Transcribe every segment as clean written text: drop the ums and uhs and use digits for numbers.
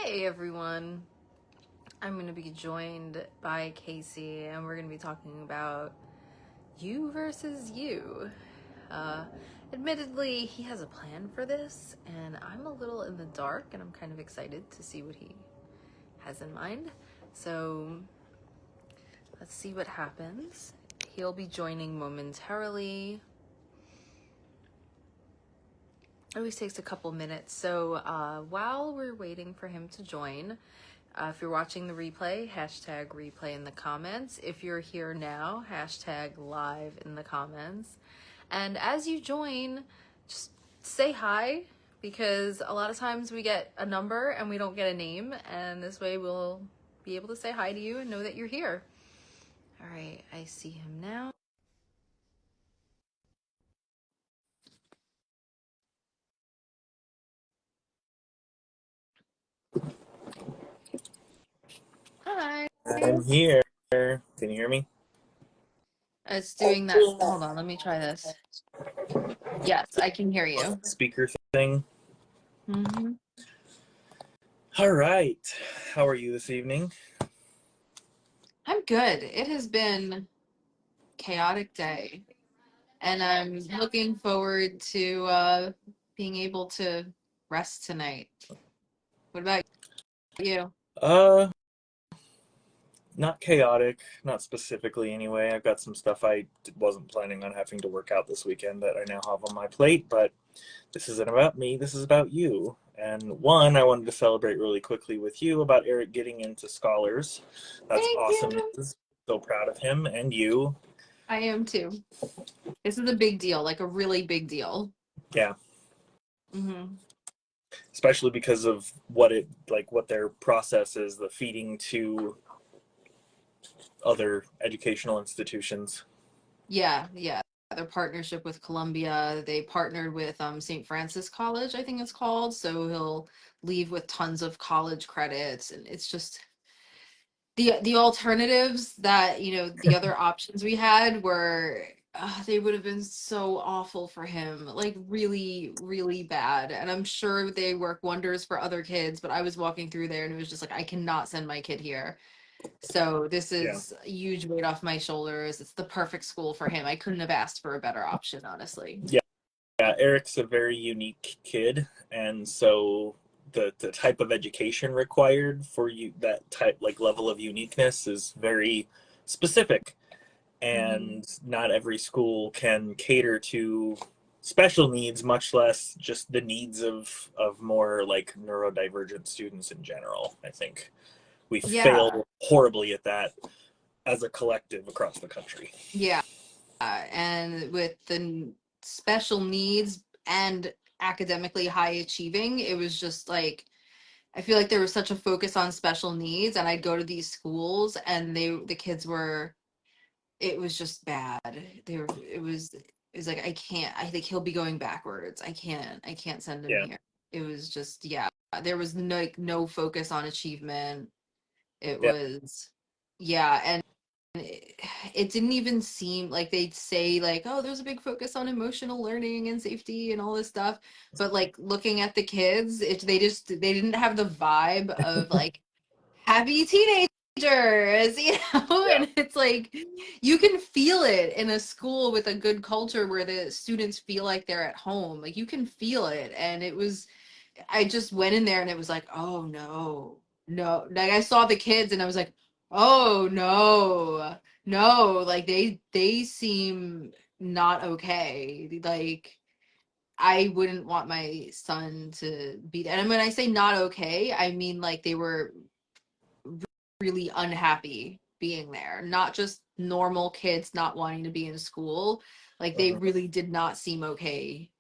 Hey everyone, I'm going to be joined by Casey and we're going to be talking about you versus you. Uh, Admittedly, he has a plan for this and I'm a little in the dark and I'm kind of excited to see what he has in mind. So let's see what happens. He'll be joining momentarily. It always takes a couple minutes. So while we're waiting for him to join, if you're watching the replay, hashtag replay in the comments. If you're here now, hashtag live in the comments. And as you join, just say hi, because a lot of times we get a number and we don't get a name, and this way we'll be able to say hi to you and know that you're here. All right, I see him now. Hi. I'm here. Can you hear me? It's doing that. Hold on, let me try this. Yes, I can hear you. Speaker thing. Mm-hmm. All right. How are you this evening? I'm good. It has been chaotic day, and I'm looking forward to being able to rest tonight. What about you? Uh, not chaotic, not specifically anyway. I've got some stuff I wasn't planning on having to work out this weekend that I now have on my plate, but this isn't about me, this is about you. And one, I wanted to celebrate really quickly with you about Eric getting into Scholars. That's Thank awesome you. news. So proud of him and you. I am too. This is a big deal, like a really big deal. Yeah. Mm-hmm. Especially because of what their process is, the feeding to other educational institutions. Yeah. Their partnership with Columbia, they partnered with St. Francis College, I think it's called. So he'll leave with tons of college credits, and it's just the alternatives that the other options we had were they would have been so awful for him, like really really bad, and I'm sure they work wonders for other kids, but I was walking through there and it was just like I cannot send my kid here. So this Yeah. is a huge weight off my shoulders. It's the perfect school for him. I couldn't have asked for a better option, honestly. Yeah. Yeah. Eric's a very unique kid. And so the type of education required for you, that type, like level of uniqueness, is very specific. Hmm. And not every school can cater to special needs, much less just the needs of more like neurodivergent students in general. I think we Yeah. fail horribly at that as a collective across the country. Yeah. And with the special needs and academically high achieving, it was just like I feel like there was such a focus on special needs, and I'd go to these schools and the kids were, it was just bad. It was like I think he'll be going backwards. I can't send him Yeah. here. It was just, yeah, there was no focus on achievement. It Yeah. was, yeah, and it didn't even seem like they'd say like, oh, there's a big focus on emotional learning and safety and all this stuff, but like looking at the kids, they didn't have the vibe of like happy teenagers, Yeah. and it's like you can feel it in a school with a good culture where the students feel like they're at home, like you can feel it. And it was, I just went in there and it was like, oh no, no. Like I saw the kids and I was like, oh no, no. Like they seem not okay. Like I wouldn't want my son to be there. And when I say not okay, I mean like they were really unhappy being there. Not just normal kids not wanting to be in school. Like they Mhm. really did not seem okay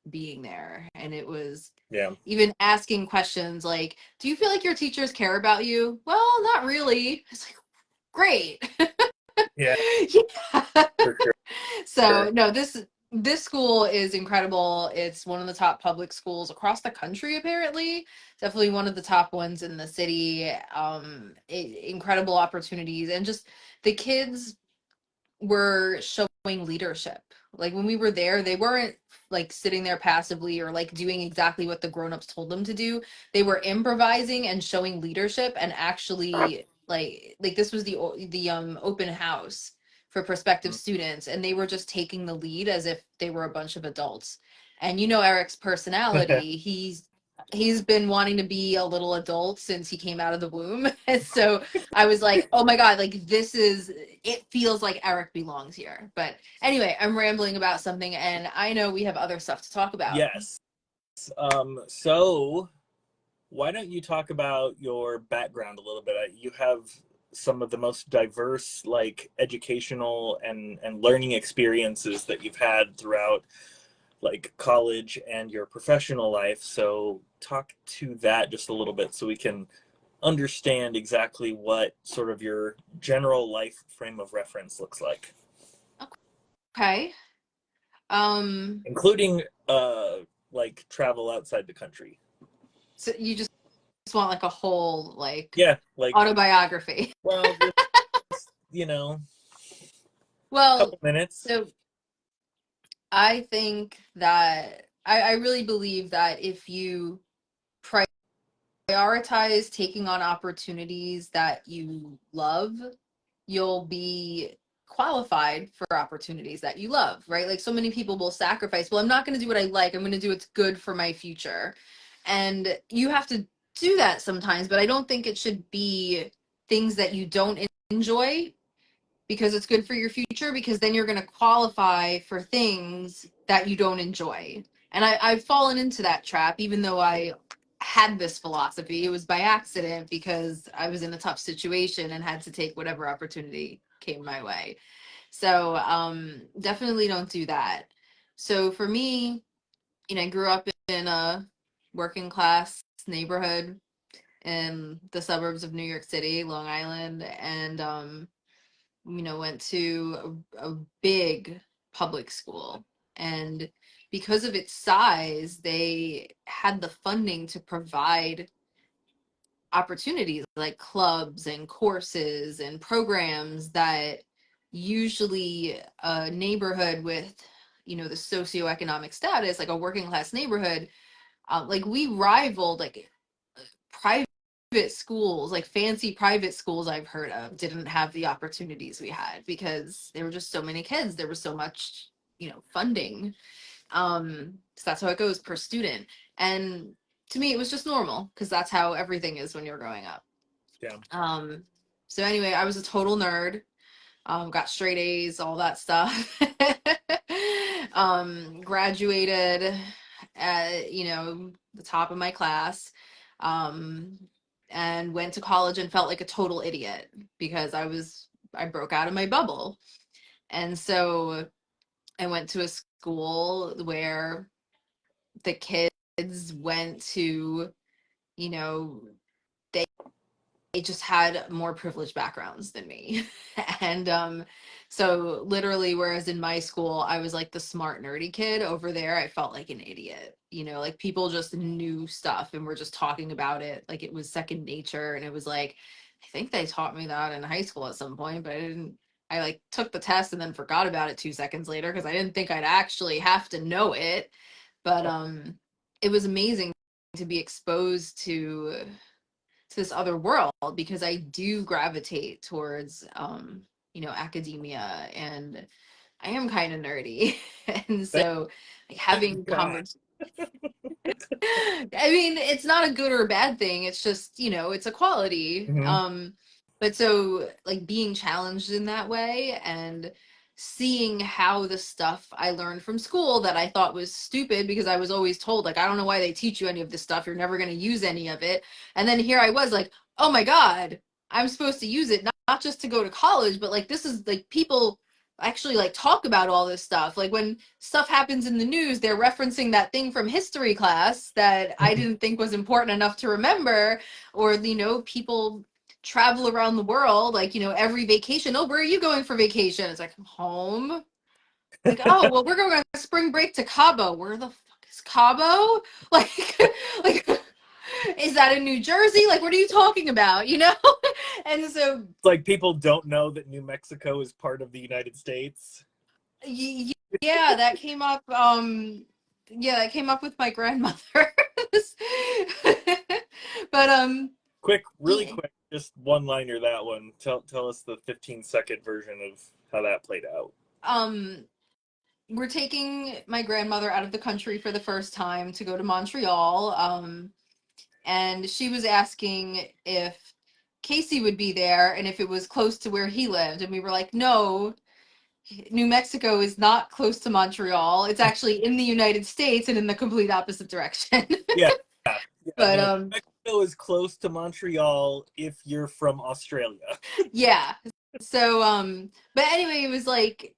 being there. And it was Yeah. even asking questions like, do you feel like your teachers care about you? Well, not really. It's like, great. Yeah. Yeah. For So sure. no, this school is incredible. It's one of the top public schools across the country, apparently. Definitely one of the top ones in the city. Incredible opportunities, and just the kids were showing leadership. Like when we were there, they weren't like sitting there passively or like doing exactly what the grown-ups told them to do. They were improvising and showing leadership and actually like this was the open house for prospective students, and they were just taking the lead as if they were a bunch of adults. And you know Eric's personality, he's been wanting to be a little adult since he came out of the womb. And so I was like, oh my God, like it feels like Eric belongs here. But anyway, I'm rambling about something and I know we have other stuff to talk about. Yes. So why don't you talk about your background a little bit? You have some of the most diverse, like, educational and learning experiences that you've had throughout, like, college and your professional life. So talk to that just a little bit so we can understand exactly what sort of your general life frame of reference looks like, Okay. Um, including like travel outside the country. so you just want like a whole like Yeah, like, autobiography. well, just, you know, Well, couple minutes. so I think that I really believe that if you prioritize taking on opportunities that you love, you'll be qualified for opportunities that you love, right? Like so many people will sacrifice, well, I'm not going to do what I like. I'm going to do what's good for my future. And you have to do that sometimes, but I don't think it should be things that you don't enjoy because it's good for your future, because then you're going to qualify for things that you don't enjoy. And I've fallen into that trap, even though I had this philosophy. It was by accident because I was in a tough situation and had to take whatever opportunity came my way. So definitely don't do that. So for me, I grew up in a working class neighborhood in the suburbs of New York City, Long Island, and went to a big public school. And because of its size, they had the funding to provide opportunities like clubs and courses and programs that usually a neighborhood with, the socioeconomic status, like a working class neighborhood, like we rivaled like private schools, like fancy private schools I've heard of, didn't have the opportunities we had because there were just so many kids. There was so much, funding. So that's how it goes per student. And to me, it was just normal because that's how everything is when you're growing up. Yeah. Um, so anyway, I was a total nerd. Got straight A's, all that stuff. Graduated at, the top of my class. Um, and went to college and felt like a total idiot because I broke out of my bubble. And so I went to a school where the kids went to, you know, they just had more privileged backgrounds than me. And so literally, whereas in my school I was like the smart nerdy kid, over there I felt like an idiot. Like people just knew stuff and were just talking about it like it was second nature. And it was like, I think they taught me that in high school at some point, but I like took the test and then forgot about it 2 seconds later because I didn't think I'd actually have to know it. But it was amazing to be exposed to this other world because I do gravitate towards academia, and I am kind of nerdy. And so like having Thank God. conversations, I mean, it's not a good or a bad thing. It's just, it's a quality. Hmm. But so like being challenged in that way and seeing how the stuff I learned from school that I thought was stupid because I was always told, like, I don't know why they teach you any of this stuff. You're never going to use any of it. And then here I was like, oh my God, I'm supposed to use it, not just to go to college, but like this is like people actually like talk about all this stuff. Like when stuff happens in the news, they're referencing that thing from history class that I didn't think was important enough to remember. Or, people travel around the world, like, every vacation. Oh, where are you going for vacation? It's like, home. Like, oh, well, we're going on spring break to Cabo. Where the fuck is Cabo? Like, like, is that in New Jersey? Like, what are you talking about? And so Like, people don't know that New Mexico is part of the United States. Y- yeah, that came up. Yeah, that came up with my grandmother. But Quick, really yeah, quick, just one liner that one. Tell us the 15-second version of how that played out. um, we're taking my grandmother out of the country for the first time to go to Montreal. And she was asking if Casey would be there and if it was close to where he lived, and we were like, no, New Mexico is not close to Montreal. It's actually in the United States and in the complete opposite direction. Yeah, yeah. But No, Mexico is close to Montreal if you're from Australia. yeah. So but anyway, it was like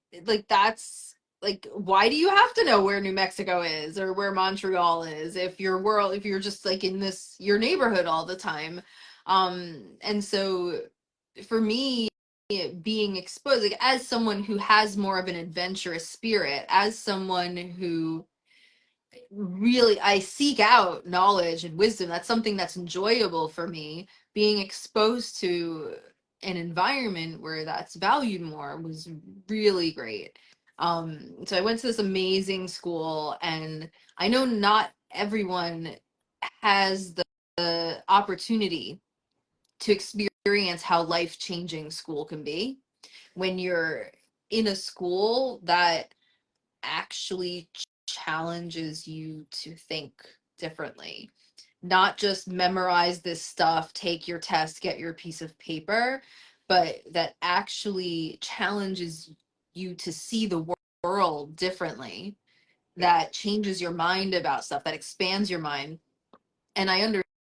that's like why do you have to know where New Mexico is or where Montreal is if you're just like in this your neighborhood all the time. And so for me being exposed like as someone who has more of an adventurous spirit, as someone who really I seek out knowledge and wisdom. That's something that's enjoyable for me. Being exposed to an environment where that's valued more was really great. So I went to this amazing school, and I know not everyone has the opportunity to experience how life changing school can be when you're in a school that actually challenges you to think differently. Not just memorize this stuff, take your test, get your piece of paper, but that actually challenges you to see the world differently, Yeah, that changes your mind about stuff, that expands your mind. And I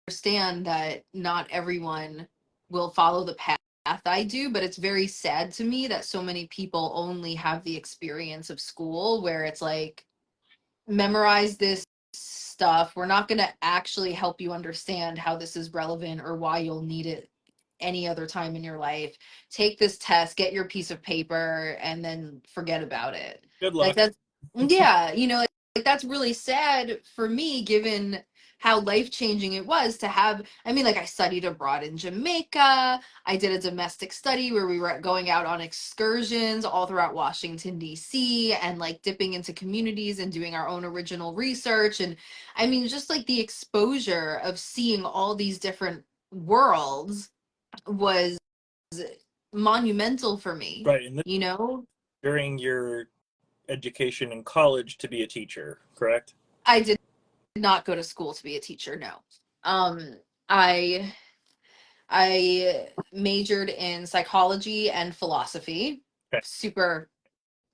understand that not everyone will follow the path I do, but it's very sad to me that so many people only have the experience of school where it's like, memorize this stuff. We're not going to actually help you understand how this is relevant or why you'll need it any other time in your life. Take this test, get your piece of paper, and then forget about it. good Like luck. that's, yeah, like that's really sad for me given how life changing it was to have. I mean, like I studied abroad in Jamaica. I did a domestic study where we were going out on excursions all throughout Washington, D.C., and like dipping into communities and doing our own original research. And I mean, just like the exposure of seeing all these different worlds was monumental for me, Right, and this you know? during your education in college to be a teacher, correct? I did not go to school to be a teacher, no. Um, I I majored in psychology and philosophy, Okay. super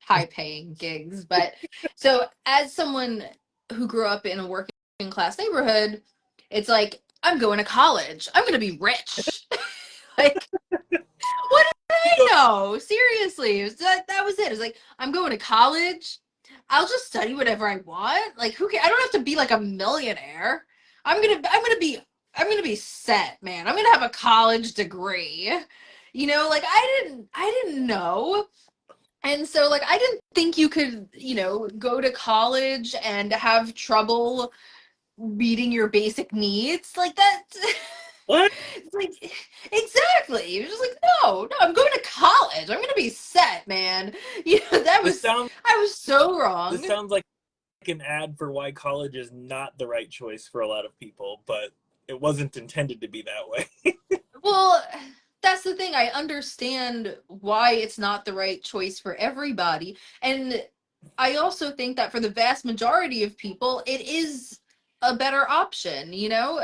high paying gigs. But so, as someone who grew up in a working class neighborhood, it's like, I'm going to college. I'm going to be rich. Like, what did I know? Seriously. That was it. It was like, I'm going to college. I'll just study whatever I want. Like, who can I don't have to be like a millionaire. I'm gonna be set, man. I'm gonna have a college degree. Like I didn't know. And so like I didn't think you could, go to college and have trouble meeting your basic needs. Like that What? it's like exactly. You're just like, no, I'm going to college. I'm gonna be set, man. That This was sounds I was so this wrong. sounds like an ad for why college is not the right choice for a lot of people, but it wasn't intended to be that way. Well, that's the thing. I understand why it's not the right choice for everybody. And I also think that for the vast majority of people, it is a better option, you know?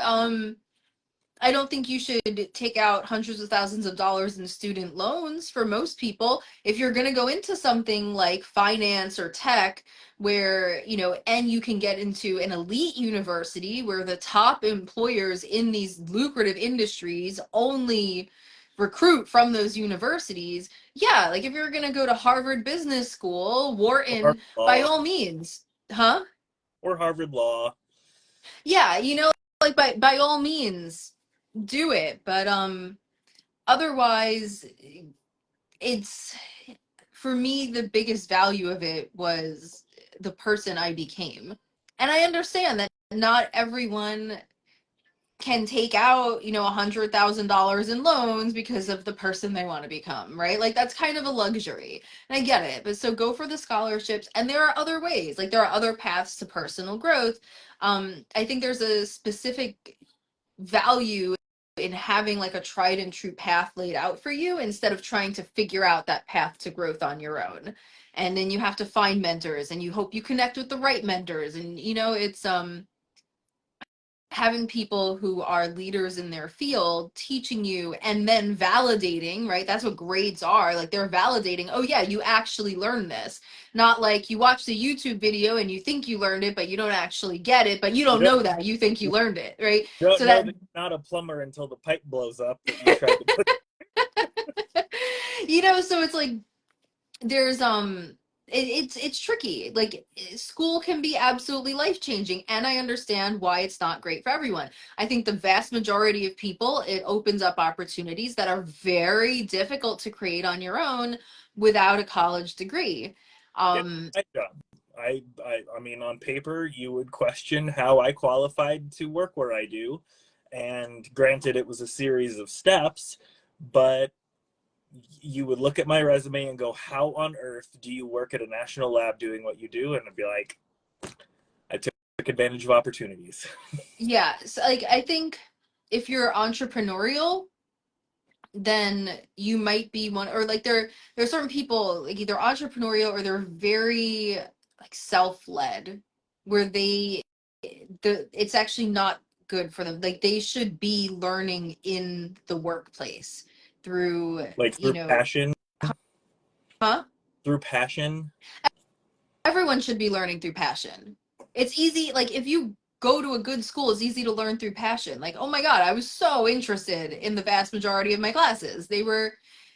I don't think you should take out hundreds of thousands of dollars in student loans for most people. If you're going to go into something like finance or tech, where, and you can get into an elite university where the top employers in these lucrative industries only recruit from those universities. Yeah, like if you're going to go to Harvard Business School, or Harvard Wharton, by Law. all means. Huh? Or Harvard Law. Yeah, like by all means do it, but otherwise it's for me the biggest value of it was the person I became. And I understand that not everyone can take out, $100,000 in loans because of the person they want to become, right? Like that's kind of a luxury. And I get it. But so go for the scholarships. And there are other ways, like there are other paths to personal growth. I think there's a specific value in having like a tried and true path laid out for you instead of trying to figure out that path to growth on your own. And then you have to find mentors and you hope you connect with the right mentors. And it's having people who are leaders in their field teaching you and then validating, right? That's what grades are. Like they're validating, oh yeah, you actually learned this. Not like you watch the YouTube video and you think you learned it, but you don't actually get it, but you You don't don't know that. You think you learned it, right? you don't So know that that you're not a plumber until the pipe blows up that you tried to put. so it's like there's it's tricky. Like school can be absolutely life changing, and I understand why it's not great for everyone. I think the vast majority of people, it opens up opportunities that are very difficult to create on your own without a college degree. Yeah, um my job. I mean, on paper, you would question how I qualified to work where I do. And granted, it was a series of steps, but you would look at my resume and go, how on earth do you work at a national lab doing what you do? And I'd be like, I took advantage of opportunities. yeah, so like I think if you're entrepreneurial, then you might be one, or like there are certain people like either entrepreneurial or they're very like self-led, where it's actually not good for them. Like they should be learning in the workplace through, Like you know huh through passion. everyone should be learning through passion. It's easy, like if you go to a good school, it's easy to learn through passion. Like, oh my God, I was so interested in the vast majority of my classes. They were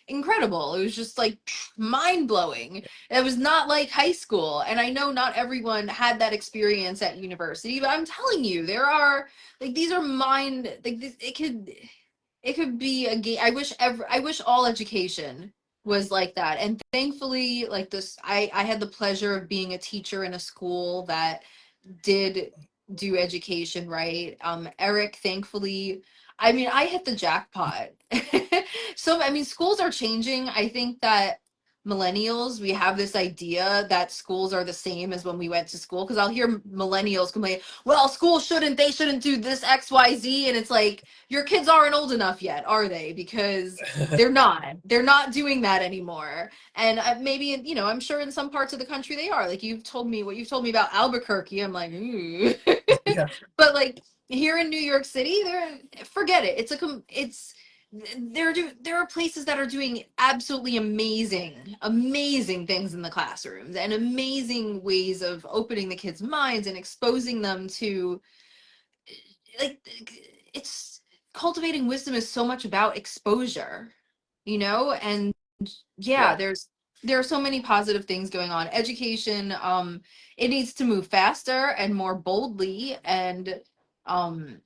incredible. It was just like mind blowing. It was not like high school. And I know not everyone had that experience at university, but I'm telling you, there are like these are mind like this, it could be a game. I wish all education was like that. And thankfully, like this, I had the pleasure of being a teacher in a school that did do education right. Eric, thankfully, I mean, I hit the jackpot. So, I mean, schools are changing. I think that millennials, we have this idea that schools are the same as when we went to school. Because I'll hear millennials complain, well, school they shouldn't do this XYZ. And it's like, your kids aren't old enough yet, are they? Because they're not doing that anymore. And maybe, I'm sure in some parts of the country they are. Like what you've told me about Albuquerque. I'm like, ooh. Yeah. But like here in New York City, forget it. There are places that are doing absolutely amazing things in the classrooms and amazing ways of opening the kids' minds and exposing them to like it's cultivating wisdom is so much about exposure, and yeah, Yeah. there are so many positive things going on. Education, it needs to move faster and more boldly and um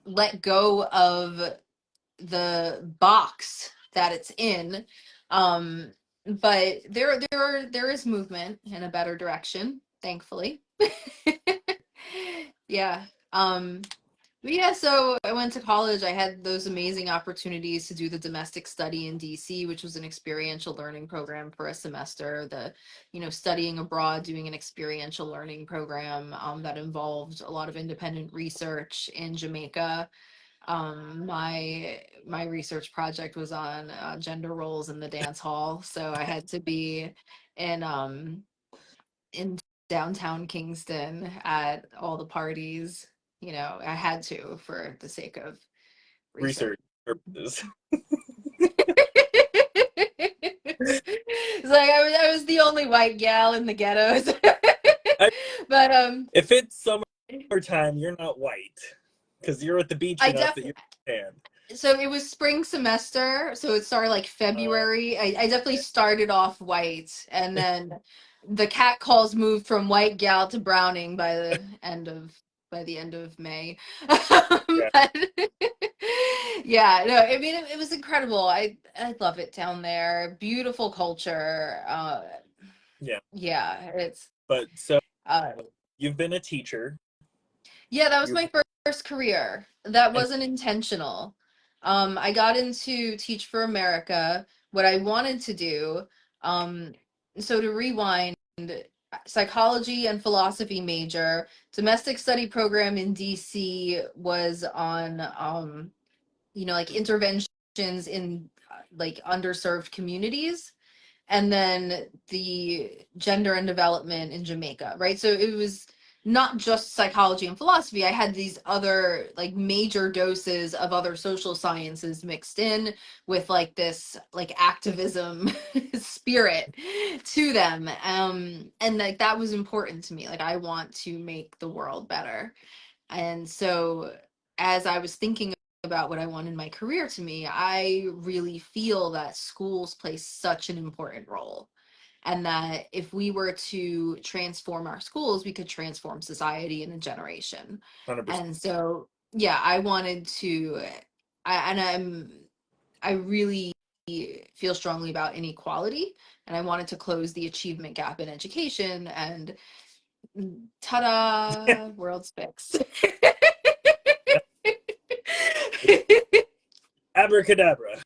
let go of the box that it's in. But there is movement in a better direction, thankfully. Yeah. But yeah, so I went to college. I had those amazing opportunities to do the domestic study in DC, which was an experiential learning program for a semester. Studying abroad, doing an experiential learning program that involved a lot of independent research in Jamaica. My research project was on gender roles in the dance hall, so I had to be in downtown Kingston at all the parties. I had to for the sake of research. Research purposes. It's like I was the only white gal in the ghettos. I, But if it's summertime, you're not white because you're at the beach I enough that definitely you're tan. so it was spring semester, so it started like Uh, February. I definitely started off white, and then the cat calls moved from white gal to browning by the end of May. yeah, But yeah, no, I mean it was incredible. I love it down there. Beautiful culture. yeah. Yeah, it's But so uh you've been a teacher. yeah, that was You've my first first career that And wasn't intentional. I got into Teach for America, what I wanted to do. Um, so to rewind, psychology and philosophy major, domestic study program in DC was on, like interventions in like underserved communities, and then the gender and development in Jamaica, right? So it was not just psychology and philosophy. I had these other like major doses of other social sciences mixed in with like this like activism spirit to them. And like that was important to me. Like I want to make the world better. And so as I was thinking about what I want in my career, to me, I really feel that schools play such an important role. And that if we were to transform our schools, we could transform society in a generation. 100%. And so, yeah, I wanted to, I really feel strongly about inequality, and I wanted to close the achievement gap in education. And ta-da, world's fixed. Abracadabra.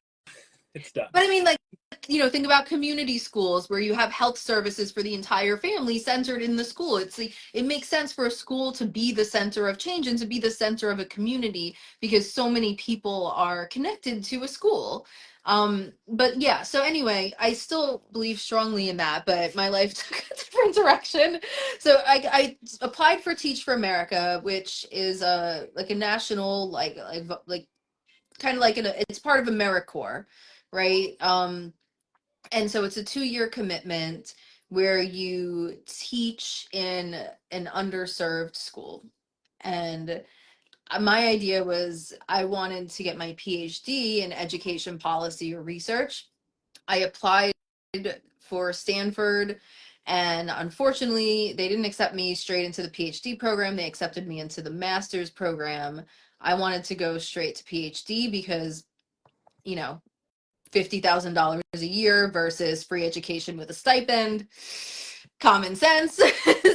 It's done. But I mean, like, think about community schools where you have health services for the entire family centered in the school. It makes sense for a school to be the center of change and to be the center of a community because so many people are connected to a school. But yeah, so anyway, I still believe strongly in that, but my life took a different direction. So I applied for Teach for America, which is a like a national like kind of like it's part of AmeriCorps, right? And so it's a 2-year commitment where you teach in an underserved school. And my idea was I wanted to get my PhD in education policy or research. I applied for Stanford, and unfortunately, they didn't accept me straight into the PhD program. They accepted me into the master's program. I wanted to go straight to PhD because, you know, $50,000 a year versus free education with a stipend. Common sense.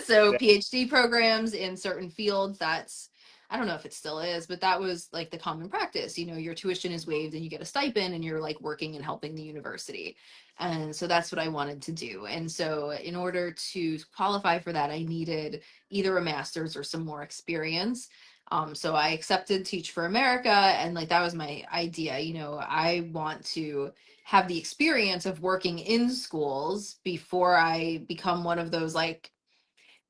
So Yeah. PhD programs in certain fields, that's, I don't know if it still is, but that was like the common practice. Your tuition is waived and you get a stipend and you're like working and helping the university. And so that's what I wanted to do. And so in order to qualify for that, I needed either a master's or some more experience. So I accepted Teach for America, and like that was my idea. I want to have the experience of working in schools before I become one of those like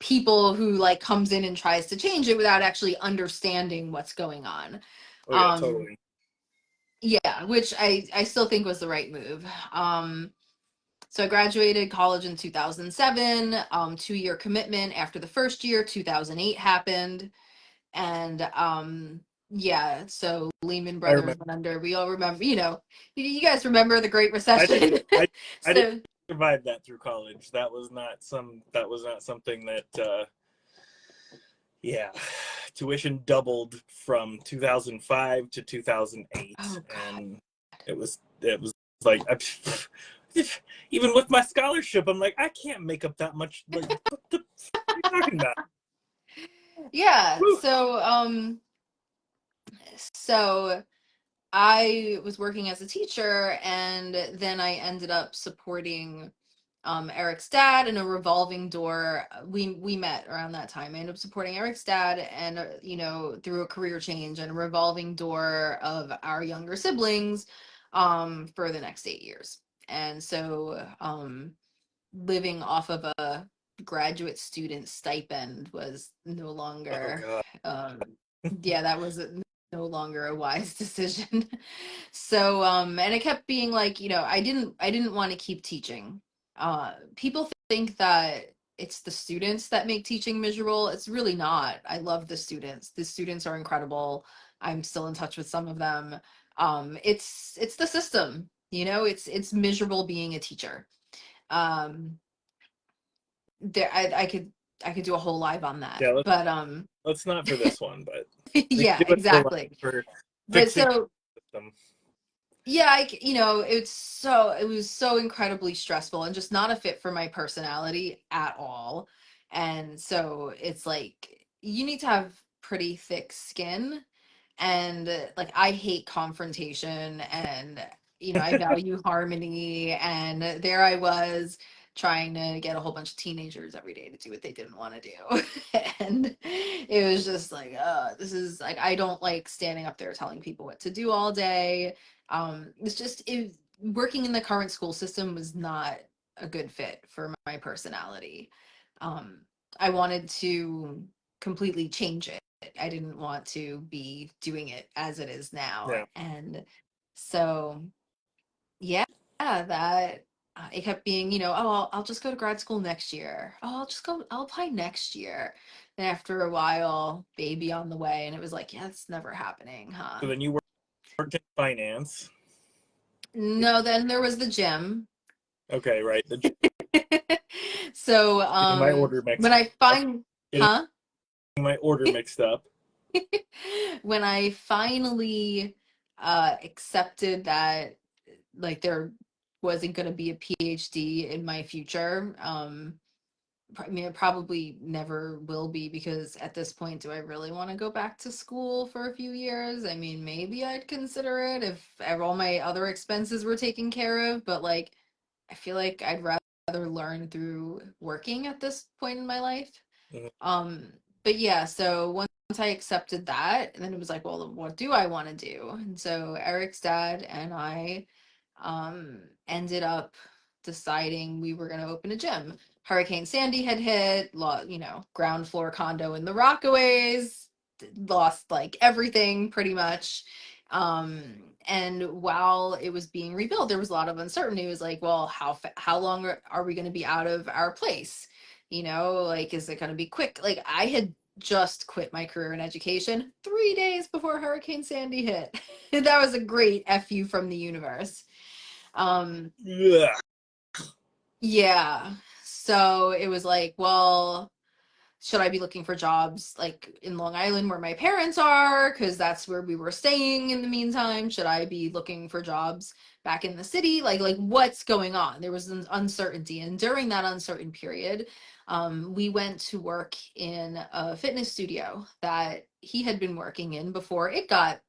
people who like comes in and tries to change it without actually understanding what's going on. Oh yeah, Um, totally. yeah, which I still think was the right move. So I graduated college in 2007, 2-year commitment. After the first year, 2008 happened. And yeah, so Lehman I Brothers remember. went under. We all remember, you guys remember the Great I didn't. Recession. I didn't So survive that through college. That was not some. That was not something that. Yeah, tuition doubled from 2005 to 2008, oh god. and it was like even with my scholarship, I'm like I can't make up that much. Like what the are you talking about? Yeah, Whew. so I was working as a teacher, and then I ended up supporting Eric's dad in a revolving door. We met around that time. I ended up supporting Eric's dad, and through a career change and a revolving door of our younger siblings, for the next 8 years. And so, living off of a graduate student stipend was no Oh longer, god. yeah, that was no longer a wise decision. So and it kept being like, I didn't want to keep teaching. People think that it's the students that make teaching miserable. It's really not. I love the students are incredible. I'm still in touch with some of them. It's the system, it's miserable being a teacher. um there I could do a whole live on that, Yeah, but let's not for this one, but we can yeah, do it for life exactly. for But fixing so the system. yeah, it was so incredibly stressful and just not a fit for my personality at all. And so it's like you need to have pretty thick skin, and like I hate confrontation, and I value harmony, and there I was trying to get a whole bunch of teenagers every day to do what they didn't want to do. And it was just like, this is like, I don't like standing up there telling people what to do all day. It's just working in the current school system was not a good fit for my personality. um I wanted to completely change it. I didn't want to be doing it as it is now. Yeah. And so, yeah, that it kept being, oh, I'll just go to grad school next year. Oh, I'll apply next year. And after a while, baby on the way. And it was like, yeah, it's never happening, huh? So then you worked in finance. No, then there was the gym. Okay, right. So, Getting my order mixed when I up. find, Getting huh? my order mixed up. When I finally accepted that like there wasn't going to be a PhD in my future, I mean, it probably never will be, because at this point, do I really want to go back to school for a few years? I mean, maybe I'd consider it if all my other expenses were taken care of, but like, I feel like I'd rather learn through working at this point in my life. Mhm. Um, but yeah, so once I accepted that, and then it was like, well, what do I want to do? And so Eric's dad and I ended up deciding we were going to open a gym. Hurricane Sandy had hit, ground floor condo in the Rockaways, lost like everything pretty much. Um, and while it was being rebuilt, there was a lot of uncertainty. It was like, well, how long are we going to be out of our place? Like, is it going to be quick? Like, I had just quit my career in education 3 days before Hurricane Sandy hit. That was a great fu from the universe. um Ugh. yeah, so it was like, well, should I be looking for jobs like in Long Island where my parents are, because that's where we were staying in the meantime? Should I be looking for jobs back in the city? Like what's going on? There was an uncertainty, and during that uncertain period, we went to work in a fitness studio that he had been working in before it got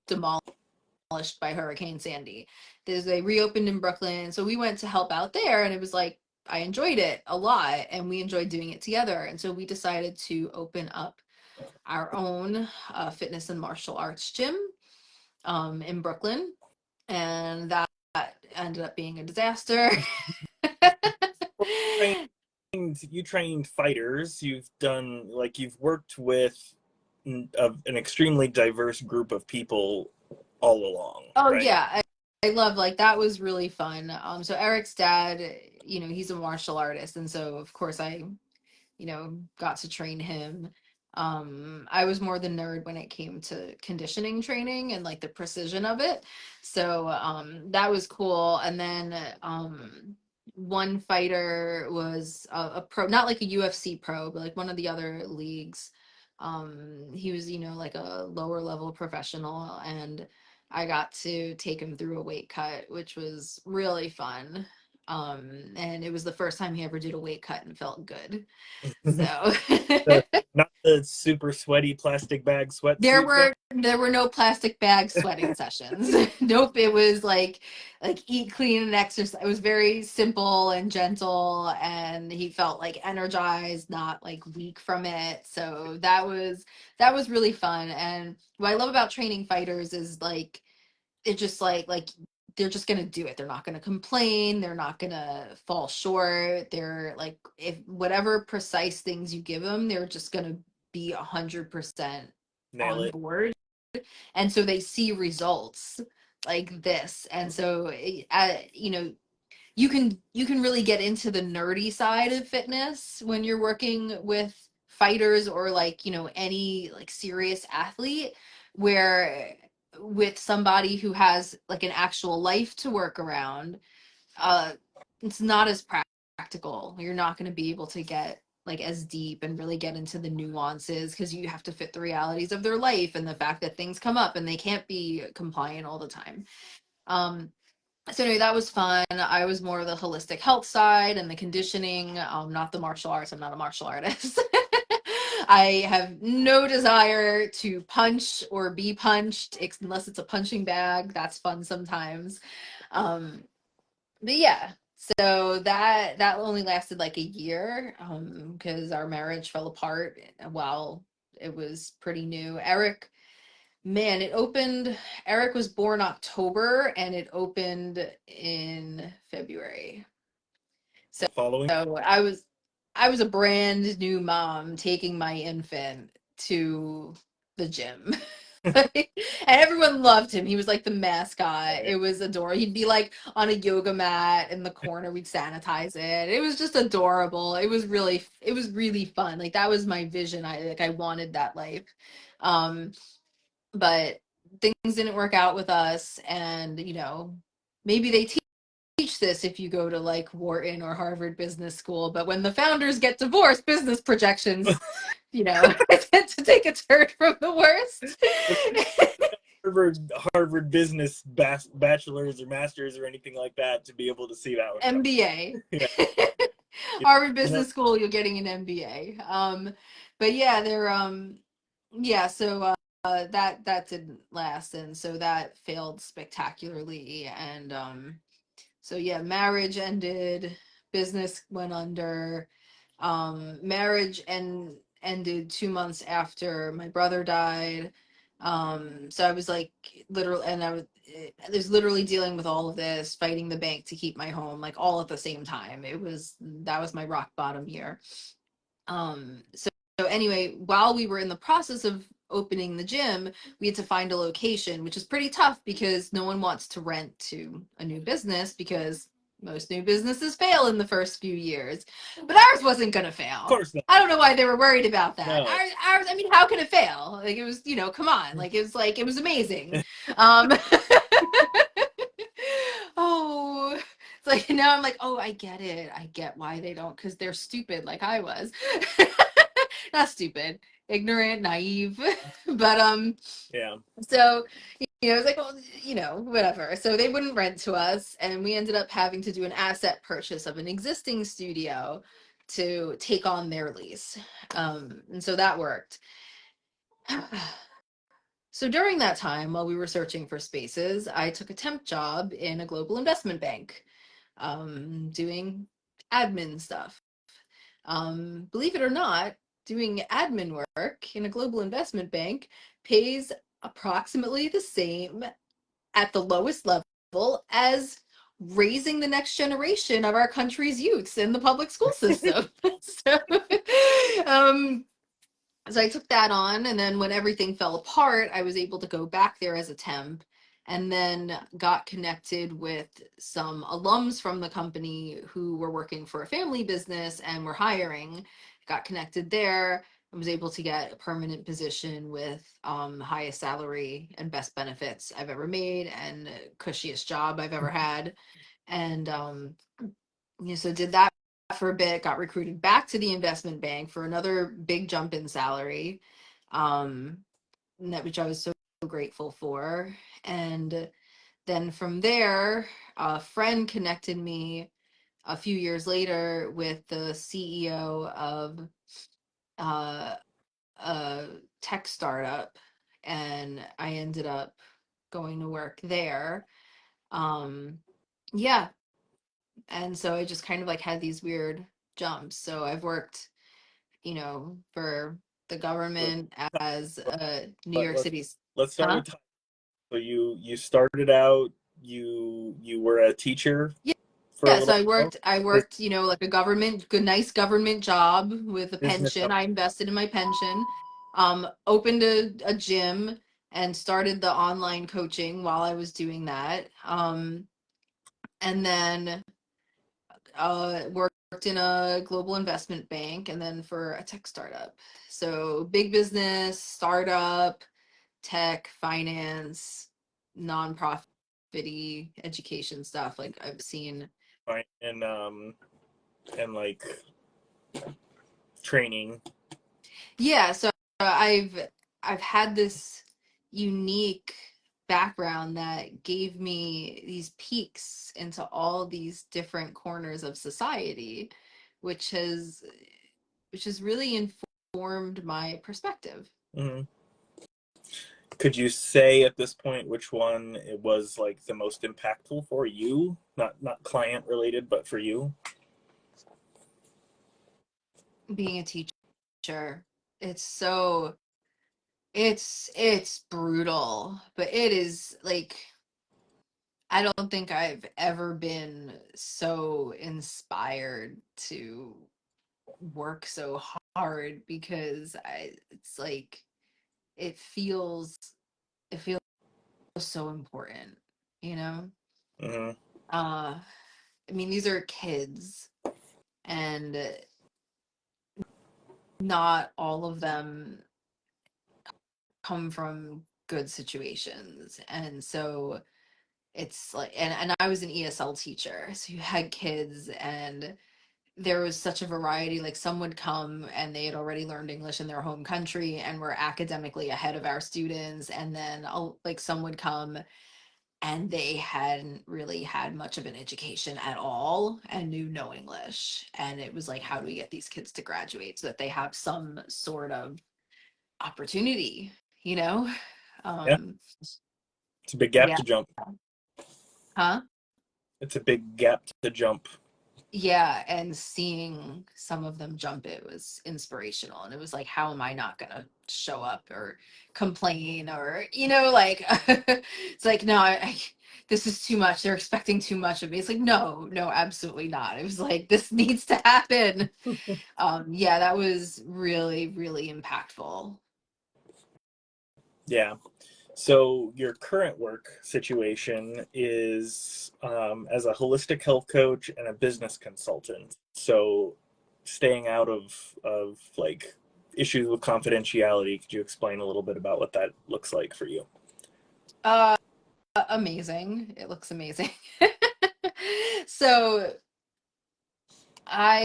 demolished by Hurricane Sandy. They reopened in Brooklyn, so we went to help out there, and it was like, I enjoyed it a lot, and we enjoyed doing it together. And so we decided to open up our own fitness and martial arts gym in Brooklyn, and that ended up being a disaster. You trained fighters. You've done like you've worked with an extremely diverse group of people all along, Oh right? yeah, I love, like, that was really fun. So Eric's dad, he's a martial artist, and so of course I got to train him. I was more the nerd when it came to conditioning training and like the precision of it. So that was cool. And then one fighter was a pro, not like a UFC pro, but like one of the other leagues. He was, like a lower level professional, and I got to take him through a weight cut, which was really fun. And it was the first time he ever did a weight cut and felt good. So The, not the super sweaty plastic bag there sweatsuit guy. were no plastic bag sweating sessions. Nope, it was like eat clean and exercise. It was very simple and gentle, and he felt like energized, not like weak from it. So that was really fun. And what I love about training fighters is like it's just like they're just gonna do it. They're not gonna complain. They're not gonna fall short. They're like, if whatever precise things you give them, they're just gonna be 100% Nail on it. board. And so they see results like this. And so you can really get into the nerdy side of fitness when you're working with fighters, or like any like serious athlete, where with somebody who has like an actual life to work around, uh it's not as practical. You're not going to be able to get like as deep and really get into the nuances, because you have to fit the realities of their life and the fact that things come up and they can't be compliant all the time. um so anyway, that was fun. I was more of the holistic health side and the conditioning, not the martial arts. I'm not a martial artist. I have no desire to punch or be punched unless it's a punching bag. That's fun sometimes. Um, but yeah, so that only lasted like a year because our marriage fell apart while it was pretty new. Man, it opened. Eric was born October and it opened in February. So, Following? so I was a brand new mom taking my infant to the gym. And everyone loved him. He was like the mascot. Right. It was adorable. He'd be like on a yoga mat in the corner. We'd sanitize it. It was just adorable. It was really fun. Like that was my vision. I wanted that life. Um, but things didn't work out with us, and maybe they teach this if you go to like Wharton or Harvard Business School, but when the founders get divorced, business projections, tend to take a turn from the worst. Harvard business bachelor's or master's or anything like that to be able to see that one come. MBA. Yeah. Harvard You know, Business School, you're getting an MBA. But yeah, yeah, so that didn't last, and so that failed spectacularly, and so yeah, marriage ended, business went under. Marriage ended 2 months after my brother died. So I was like literally, and I was literally dealing with all of this, fighting the bank to keep my home, like all at the same time. That was my rock bottom year. So anyway, while we were in the process of opening the gym, we had to find a location, which is pretty tough because no one wants to rent to a new business because most new businesses fail in the first few years. But ours wasn't going to of fail. course not. I don't know why they were worried about that. No. I mean, how could it fail? Like it was, come on, like it was amazing. Um, oh, it's like now I'm like, oh, I get it. I get why they don't, because they're stupid like I was. Not stupid, ignorant, naive. But Yeah. so it was like, well, whatever. So they wouldn't rent to us, and we ended up having to do an asset purchase of an existing studio to take on their lease. And so that worked. So during that time, while we were searching for spaces, I took a temp job in a global investment bank, doing admin stuff. Believe it or not, doing admin work in a global investment bank pays approximately the same at the lowest level as raising the next generation of our country's youths in the public school system. so, um, so I took that on, and then when everything fell apart, I was able to go back there as a temp, and then got connected with some alums from the company who were working for a family business and were hiring. Got connected there and was able to get a permanent position with highest salary and best benefits I've ever made, and cushiest job I've ever had. And so did that for a bit, got recruited back to the investment bank for another big jump in salary, um, which I was so grateful for. And then from there, a friend connected me a few years later with the CEO of uh, a tech startup, and I ended up going to work there. Um, yeah, and so I just kind of like had these weird jumps. So I've worked, for the So, government as New but York City's, let's start huh? with time. So you started out, you were a teacher Yeah, for a yeah. So little I while. worked, I Bus- worked, like a good, nice government job with a Business pension. owner. I invested in my pension, opened a gym and started the online coaching while I was doing that. And then worked in a global investment bank and then for a tech startup. So big business, startup, tech, finance, nonprofit education stuff. Like I've seen. And like training. Yeah, so I've had this unique background that gave me these peeks into all these different corners of society, which has which has really formed my perspective. Hmm. Could you say at this point which one it was like the most impactful for you? Not client related, but for you? Being a teacher, it's so it's brutal, but it is like I don't think I've ever been so inspired to work so hard because it's like it feels so important, you know? Hmm. I mean, these are kids, and not all of them come from good situations. And so it's like, and I was an ESL teacher, so you had kids, and there was such a variety. Like some would come and they had already learned English in their home country and were academically ahead of our students, and then like some would come and they hadn't really had much of an education at all and knew no English. And it was like, how do we get these kids to graduate so that they have some sort of opportunity, you know? Yeah, Um, it's a big gap yeah. to jump. Huh? It's a big gap to jump. Yeah. And seeing some of them jump it was inspirational. And it was like, how am I not going to show up or complain or, like, it's like, no, this is too much. They're expecting too much of me. It's like, no, no, absolutely not. It was like, this needs to happen. Yeah, that was really, really impactful. Yeah. So your current work situation is as a holistic health coach and a business consultant. So staying out of like issues with confidentiality, could you explain a little bit about what that looks like for you? Uh, Amazing. It looks amazing. So I,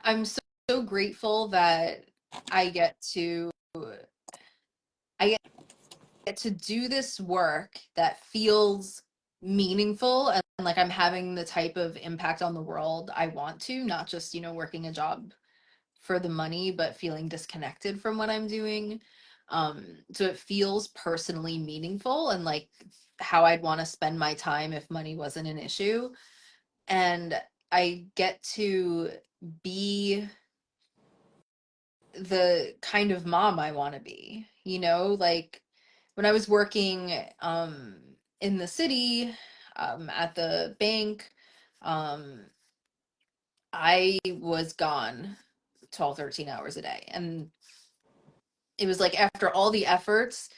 I'm so grateful that I get to, I get to do this work that feels meaningful and like I'm having the type of impact on the world I want to, not just, working a job for the money, but feeling disconnected from what I'm doing. So it feels personally meaningful and like how I'd want to spend my time if money wasn't an issue. And I get to be the kind of mom I want to be, like when I was working in the city at the bank, um, I was gone 12, 13 hours a day. And it was like after all the efforts,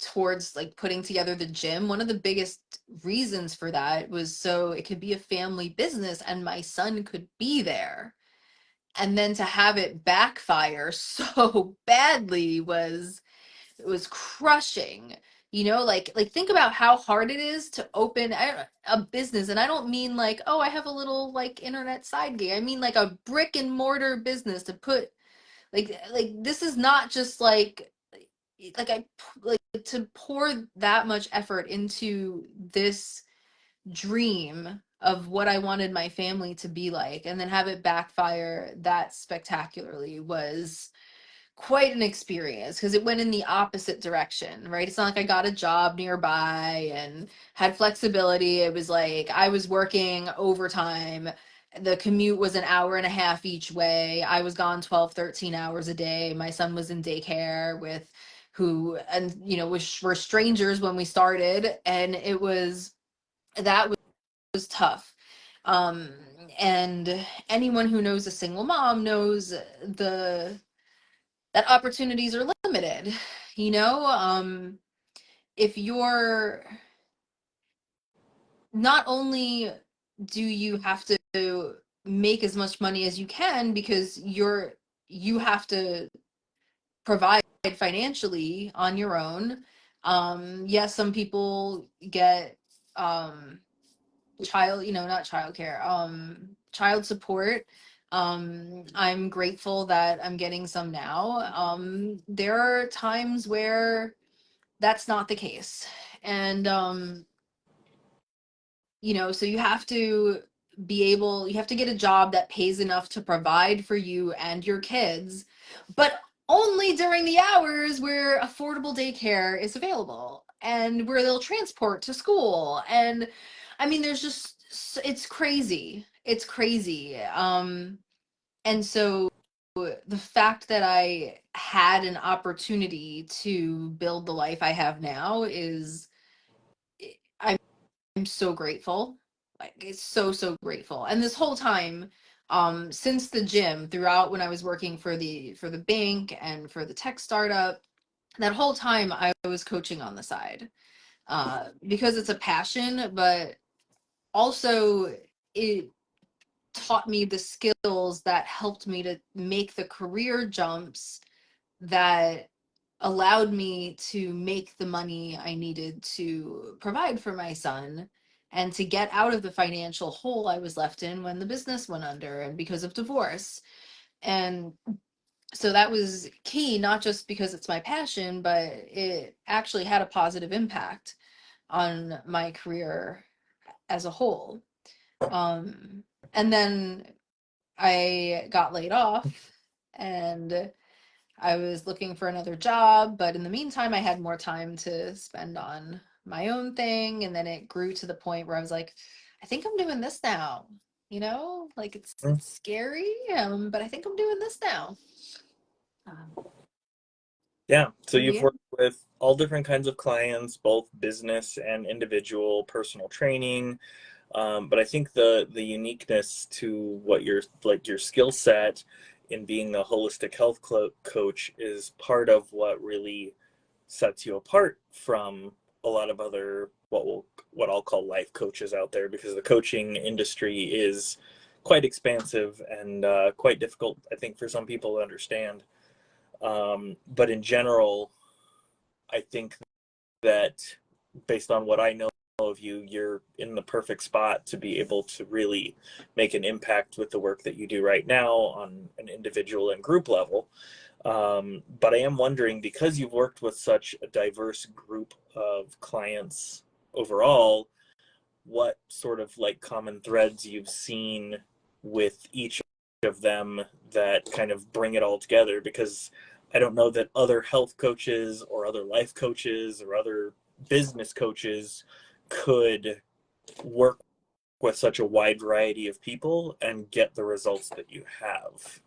towards like putting together the gym, one of the biggest reasons for that was so it could be a family business and my son could be there. And then to have it backfire so badly was it was crushing. Like think about how hard it is to open a business, and I don't mean like, oh, I have a little like internet side gig. I mean like a brick and mortar business to put like this is not just like I like to pour that much effort into this dream of what I wanted my family to be like and then have it backfire that spectacularly was quite an experience because it went in the opposite direction, right? It's not like I got a job nearby and had flexibility. It was like I was working overtime. The commute was an hour and a half each way. I was gone 12, 13 hours a day. My son was in daycare with who, and, were strangers when we started. And that was tough. Um, and anyone who knows a single mom knows that opportunities are limited. you know if you're not only do you have to make as much money as you can because you have to provide financially on your own. Yes, some people get not childcare, child support. I'm grateful that I'm getting some now. There are times where that's not the case. And so you have to you have to get a job that pays enough to provide for you and your kids, but only during the hours where affordable daycare is available and where they'll transport to school. And I mean, there's just, it's crazy. It's crazy. And so the fact that I had an opportunity to build the life I have now is, I'm so grateful. Like, it's so grateful. And this whole time, since the gym, throughout when I was working for the bank and for the tech startup, that whole time I was coaching on the side. Because it's a passion, but also it taught me the skills that helped me to make the career jumps that allowed me to make the money I needed to provide for my son and to get out of the financial hole I was left in when the business went under and because of divorce. And so that was key, not just because it's my passion, but it actually had a positive impact on my career as a whole. Um, and then I got laid off and I was looking for another job, but in the meantime, I had more time to spend on my own thing. And then it grew to the point where I was like, I think I'm doing this now. You know, like it's scary, but I think I'm doing this now. Um, Yeah, so so you've yeah, worked with all different kinds of clients, both business and individual personal training. But I think the uniqueness to what your skill set in being a holistic health coach is part of what really sets you apart from a lot of other what I'll call life coaches out there, because the coaching industry is quite expansive and quite difficult, I think, for some people to understand. But in general, I think that based on what I know of you, you're in the perfect spot to be able to really make an impact with the work that you do right now on an individual and group level. But I am wondering, because you've worked with such a diverse group of clients overall, what sort of like common threads you've seen with each of them that kind of bring it all together, because I don't know that other health coaches or other life coaches or other business coaches could work with such a wide variety of people and get the results that you have.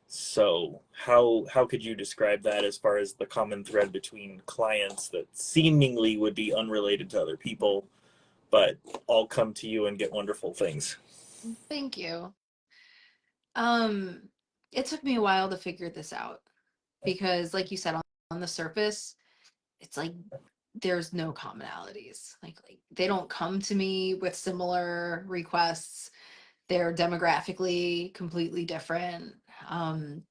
So how could you describe that as far as the common thread between clients that seemingly would be unrelated to other people, but all come to you and get wonderful things? thank you. Um, it took me a while to figure this out because, like you said, on the surface, it's like there's no commonalities. Like they don't come to me with similar requests. They're demographically completely different. Um,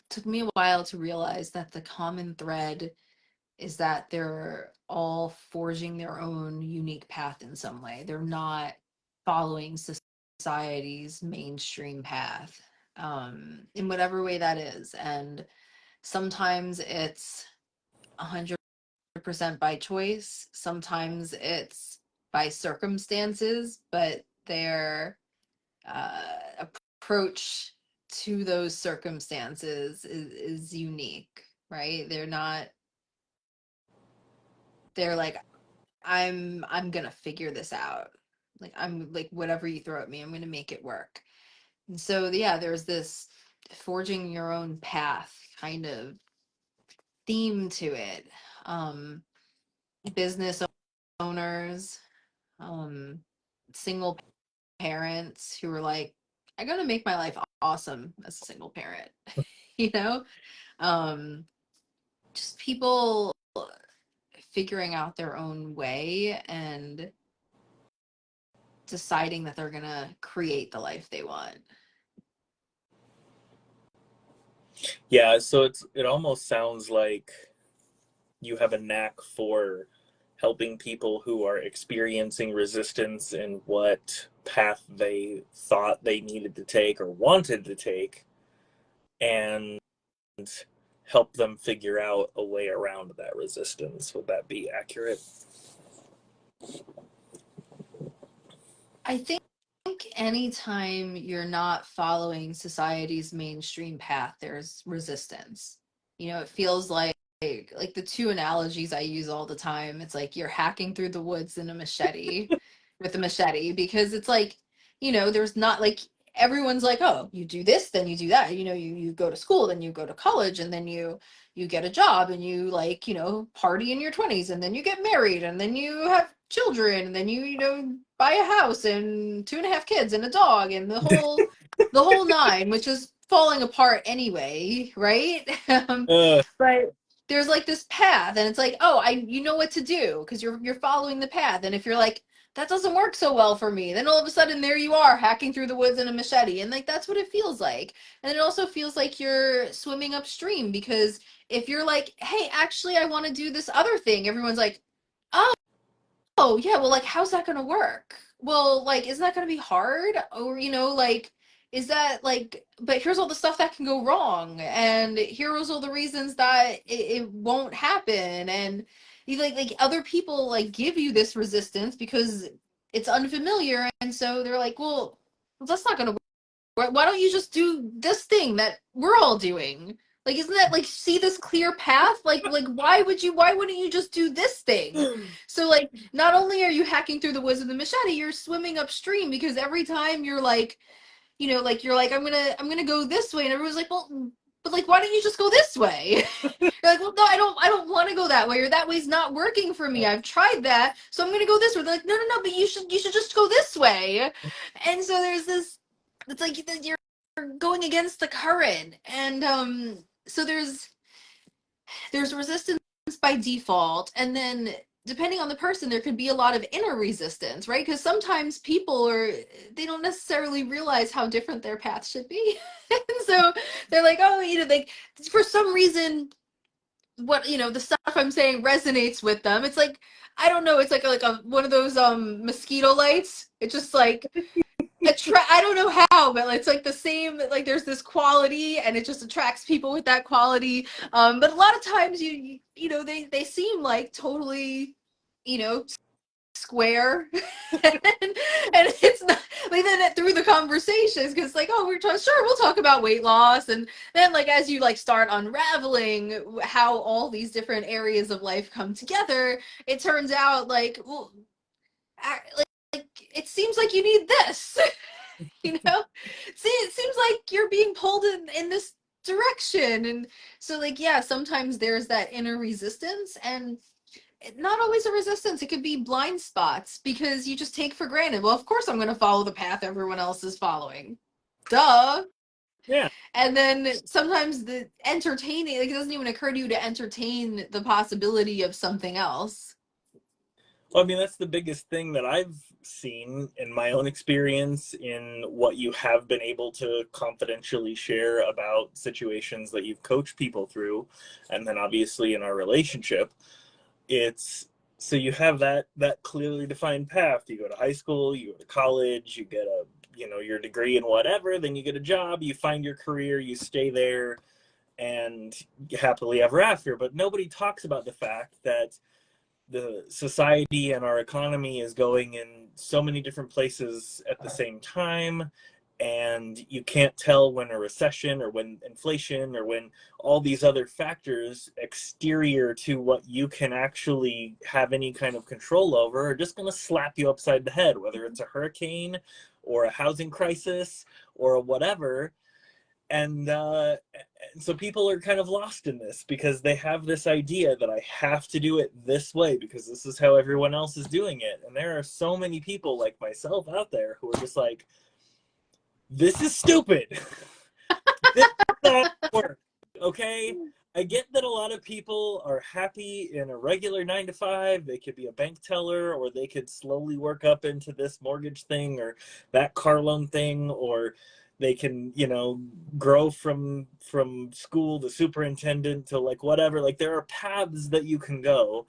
Took me a while to realize that the common thread is that they're all forging their own unique path in some way. They're not following society's mainstream path, in whatever way that is. And sometimes it's 100% by choice. Sometimes it's by circumstances, but their approach to those circumstances is unique, right? They're like, I'm gonna figure this out. Like I'm like whatever you throw at me, I'm gonna make it work. And so yeah, there's this forging your own path kind of theme to it. Um, Business owners, um, single parents who are like, I gotta make my life awesome as a single parent, you know? Um, just people figuring out their own way and deciding that they're gonna create the life they want. Yeah, so it almost sounds like you have a knack for helping people who are experiencing resistance in what path they thought they needed to take or wanted to take, and help them figure out a way around that resistance. Would that be accurate? I think think anytime you're not following society's mainstream path, there's resistance. It feels like the two analogies I use all the time. It's like you're hacking through the woods in a machete with a machete because it's like, there's not like everyone's like, oh, you do this, then you do that. You go to school, then you go to college, and then you get a job and you like, party in your 20s and then you get married and then you have children and then you buy a house and two and a half kids and a dog and the whole nine, which is falling apart anyway, right? Uh, But there's like this path and it's like, oh, you know what to do because you're following the path. And if you're like, that doesn't work so well for me, then all of a sudden there you are hacking through the woods in a machete. And like that's what it feels like. And it also feels like you're swimming upstream because if you're like, hey, actually I want to do this other thing, everyone's like, oh yeah, well like how's that gonna work? Well, like, isn't that gonna be hard? Or like is that like, but here's all the stuff that can go wrong and here's all the reasons that it won't happen. And you like other people like give you this resistance because it's unfamiliar, and so they're like, well, that's not gonna work. Why don't you just do this thing that we're all doing? Like, isn't that like, see this clear path? Like why wouldn't you just do this thing? So like not only are you hacking through the woods with the machete, you're swimming upstream because every time you're like, like you're like, I'm gonna go this way, and everyone's like, well, but like why don't you just go this way? You're like, well, no, I don't want to go that way, or that way's not working for me. I've tried that, so I'm gonna go this way. They're like, no, no, no, but you should just go this way. And so there's this, it's like you're going against the current. And so there's resistance by default, and then depending on the person there could be a lot of inner resistance, right? Because sometimes people they don't necessarily realize how different their path should be. And so they're like, oh, like for some reason what the stuff I'm saying resonates with them. It's like, I don't know, it's like a one of those mosquito lights. It's just like I don't know how, but it's like the same, like there's this quality and it just attracts people with that quality. But a lot of times they seem like totally, you know square. And it's not like, then through the conversations, because like, oh, sure, we'll talk about weight loss. And then like as you like start unraveling how all these different areas of life come together, it turns out like, well, like it seems like you need this. you know See, it seems like you're being pulled in this direction. And so like, yeah, sometimes there's that inner resistance, and not always a resistance. It could be blind spots because you just take for granted, well, of course I'm going to follow the path everyone else is following, duh. yeah. And then sometimes the entertaining, like, it doesn't even occur to you to entertain the possibility of something else. Well, I mean, that's the biggest thing that I've seen in my own experience in what you have been able to confidentially share about situations that you've coached people through. And then obviously in our relationship, it's so you have that clearly defined path. You go to high school, you go to college, you get your degree in whatever, then you get a job, you find your career, you stay there, and happily ever after. But nobody talks about the fact that the society and our economy is going in so many different places at the same time, and you can't tell when a recession or when inflation or when all these other factors exterior to what you can actually have any kind of control over are just going to slap you upside the head, whether it's a hurricane or a housing crisis or whatever. And so people are kind of lost in this because they have this idea that I have to do it this way because this is how everyone else is doing it. And there are so many people like myself out there who are just like, this is stupid. This does not work. Okay? I get that a lot of people are happy in a regular 9 to 5. They could be a bank teller, or they could slowly work up into this mortgage thing or that car loan thing, or they can, grow from school to superintendent to like whatever. Like there are paths that you can go.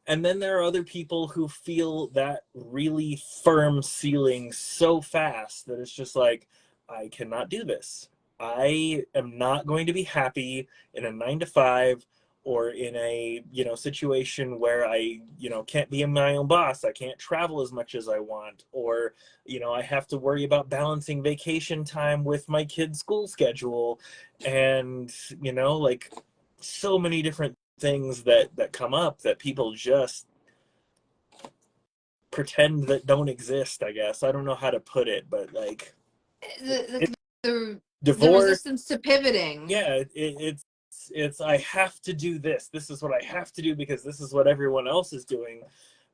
And then there are other people who feel that really firm ceiling so fast that it's just like, I cannot do this. I am not going to be happy in a 9 to 5 or in a, situation where I, can't be my own boss, I can't travel as much as I want, or, I have to worry about balancing vacation time with my kid's school schedule, and, like, so many different things that come up that people just pretend that don't exist, I guess. I don't know how to put it, but like it, the the divorce, resistance to pivoting. yeah, it's I have to do this. This is what I have to do because this is what everyone else is doing.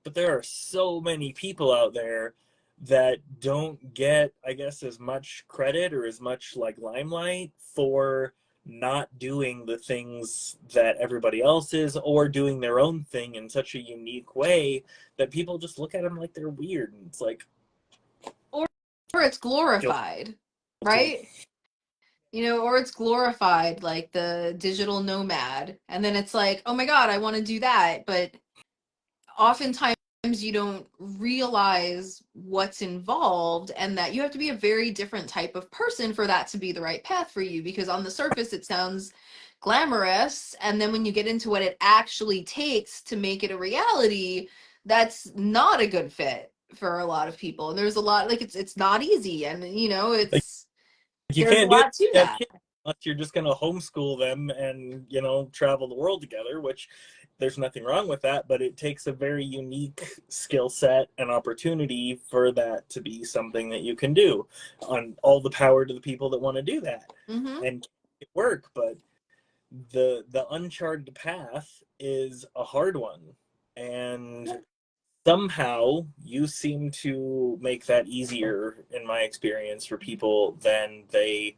But there are so many people out there that don't get, I guess, as much credit or as much like limelight for not doing the things that everybody else is, or doing their own thing in such a unique way that people just look at them like they're weird. And it's like or or it's glorified, guilty. right? Or it's glorified like the digital nomad. And then it's like, oh my God, I want to do that. But oftentimes you don't realize what's involved, and that you have to be a very different type of person for that to be the right path for you, because on the surface it sounds glamorous, and then when you get into what it actually takes to make it a reality, that's not a good fit for a lot of people. And there's a lot, like, it's not easy, and Like it's you there's a can't do it lot to if you have that. kids unless you're just going to homeschool them and travel the world together, which there's nothing wrong with that, but it takes a very unique skill set and opportunity for that to be something that you can do. On all the power to the people that want to do that Hmm. and it work, but the uncharted path is a hard one, and somehow you seem to make that easier, in my experience, for people than they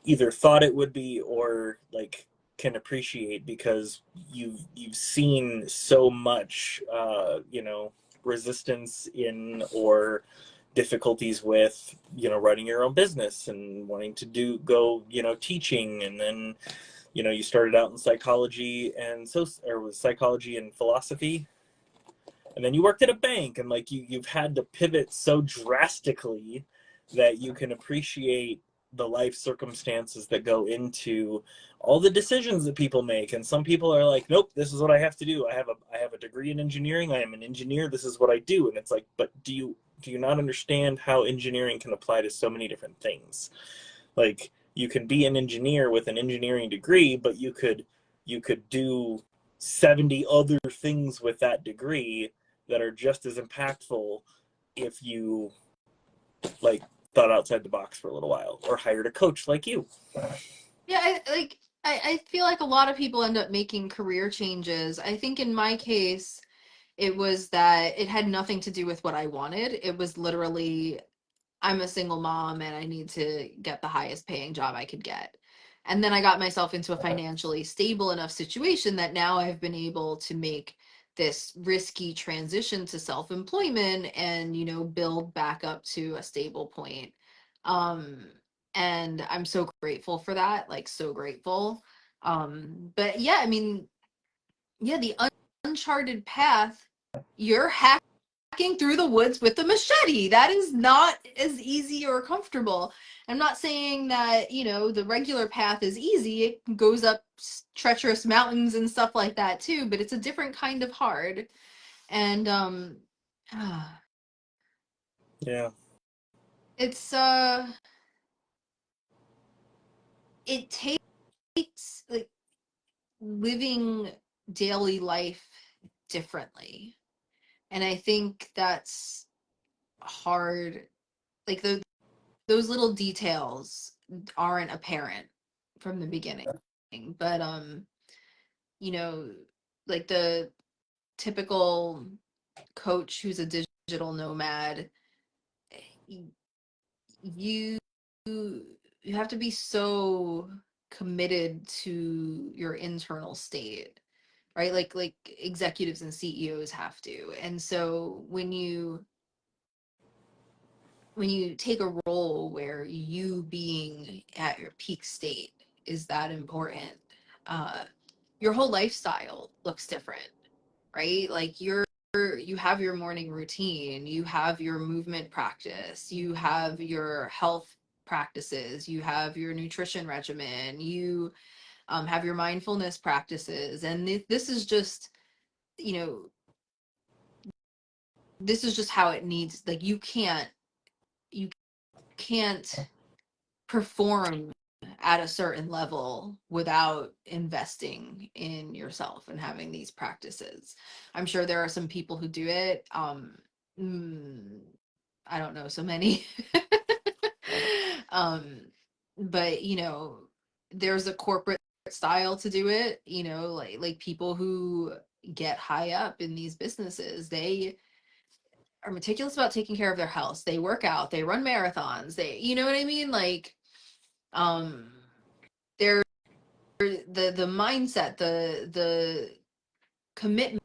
either thought it would be or like can appreciate, because you've seen so much resistance in, or difficulties with, running your own business and wanting to go teaching, and then you started out in psychology and or with psychology and philosophy, and then you worked at a bank, and like you've had to pivot so drastically that you can appreciate the life circumstances that go into all the decisions that people make. And some people are like, nope, this is what I have to do. I have a degree in engineering, I am an engineer, this is what I do. And it's like, but do you not understand how engineering can apply to so many different things? Like, you can be an engineer with an engineering degree, but you could do 70 other things with that degree that are just as impactful if you like thought outside the box for a little while or hired a coach like you. Yeah, I feel like a lot of people end up making career changes. I think in my case, it was that it had nothing to do with what I wanted. It was literally, I'm a single mom and I need to get the highest paying job I could get. And then I got myself into a financially stable enough situation that now I've been able to make this risky transition to self-employment and, build back up to a stable point. Um, and I'm so grateful for that, like so grateful. But yeah, I mean, yeah, the uncharted path, you're hacking through the woods with a machete. That is not as easy or comfortable. I'm not saying that, the regular path is easy. It goes up treacherous mountains and stuff like that too, but it's a different kind of hard. And Yeah. it's it takes like living daily life differently. And I think that's hard. Like those little details aren't apparent from the beginning. But you know, like the typical coach who's a digital nomad, you you have to be so committed to your internal state, right? Like executives and CEOs have to. And so when you take a role where you being at your peak state is that important, uh, your whole lifestyle looks different, right? Like you have your morning routine, you have your movement practice, you have your health practices, you have your nutrition regimen, you have your mindfulness practices. And this is just, you know, this is just how it needs, like you can't perform at a certain level without investing in yourself and having these practices. I'm sure there are some people who do it. Mm, I don't know so many. um, but there's a corporate style to do it. Like people who get high up in these businesses, they are meticulous about taking care of their health. They work out, they run marathons, you know what I mean? Like, um, they're the mindset, the commitment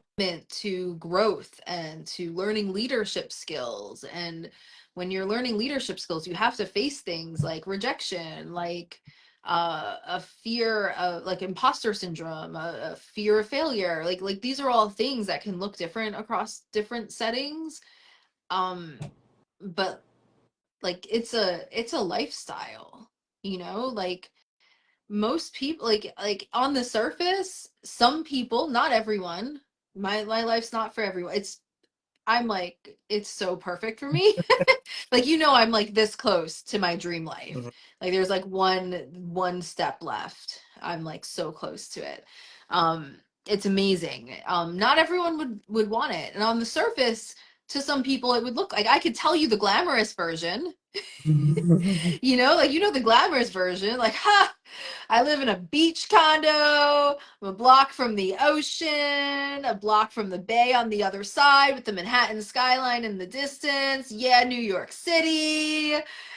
to growth and to learning leadership skills. And when you're learning leadership skills, you have to face things like rejection, like a fear of like imposter syndrome, a fear of failure. Like these are all things that can look different across different settings. But like it's a lifestyle, like most people, like on the surface, some people, not everyone, my life's not for everyone. I'm like, it's so perfect for me. Like, I'm like this close to my dream life. Mhm. Like there's like one step left. I'm like so close to it. It's amazing. Not everyone would want it. And on the surface, to some people it would look like, I could tell you the glamorous version. Like the glamorous version, like, ha, I live in a beach condo. I'm a block from the ocean, a block from the bay on the other side with the Manhattan skyline in the distance. Yeah, New York City.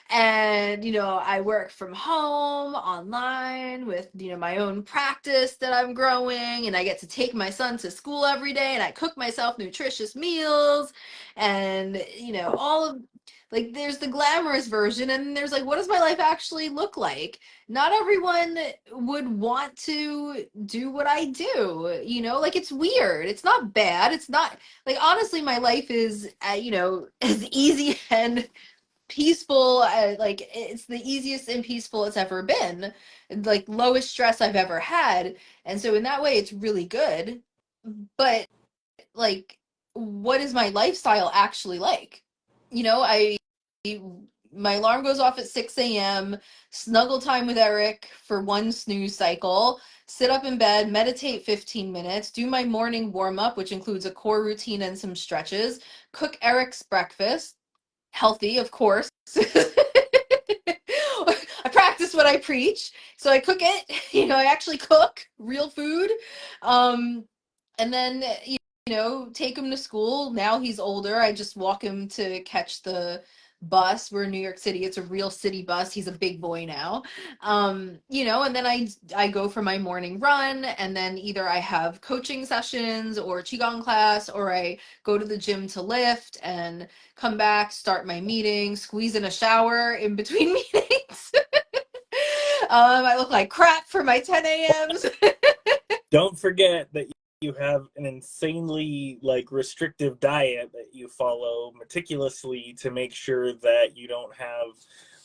And, I work from home online with, my own practice that I'm growing. And I get to take my son to school every day and I cook myself nutritious meals. And, all of, like, there's the glamorous version. And there's like, what does my life actually look like? Not everyone would want to do what I do, like it's weird. It's not bad. It's not like, honestly, my life is, as easy and peaceful. Like it's the easiest and peaceful it's ever been, like lowest stress I've ever had. And so in that way, it's really good. But like, what is my lifestyle actually like? I my alarm goes off at 6 a.m., snuggle time with Eric for one snooze cycle, sit up in bed, meditate 15 minutes, do my morning warm up, which includes a core routine and some stretches, cook Eric's breakfast, healthy, of course. I practice what I preach. So I cook it, I actually cook real food. Um, and then, take him to school. Now he's older. I just walk him to catch the bus. We're in New York City. It's a real city bus. He's a big boy now. And then I go for my morning run, and then either I have coaching sessions or qigong class, or I go to the gym to lift and come back, start my meeting, squeeze in a shower in between meetings. I look like crap for my 10 a.m.s. Don't forget that you have an insanely restrictive diet that you follow meticulously to make sure that you don't have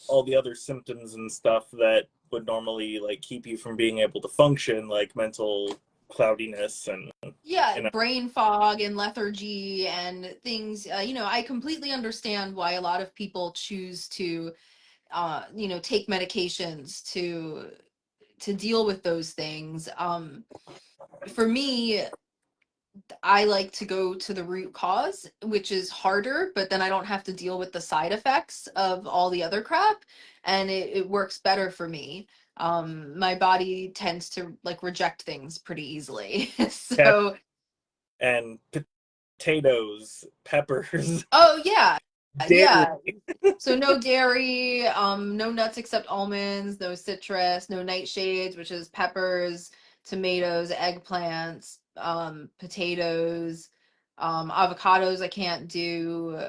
all the other symptoms and stuff that would normally keep you from being able to function, like mental cloudiness and Yeah, you know brain fog and lethargy and things. I completely understand why a lot of people choose to, take medications to deal with those things. For me, I like to go to the root cause, which is harder, but then I don't have to deal with the side effects of all the other crap, and it works better for me. My body tends to like reject things pretty easily. cat So, and potatoes, peppers, oh yeah, dairy. yeah. So no dairy, no nuts except almonds, no citrus, no nightshades, which is peppers, tomatoes, eggplants, potatoes, avocados I can't do.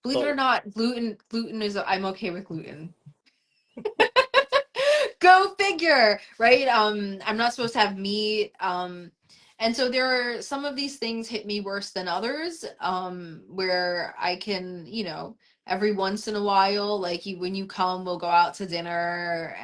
Believe it or Well, not, gluten is, I'm okay with gluten. Go figure, right? I'm not supposed to have meat. And so there are some of these things hit me worse than others, where I can, every once in a while, like you when you come, we'll go out to dinner.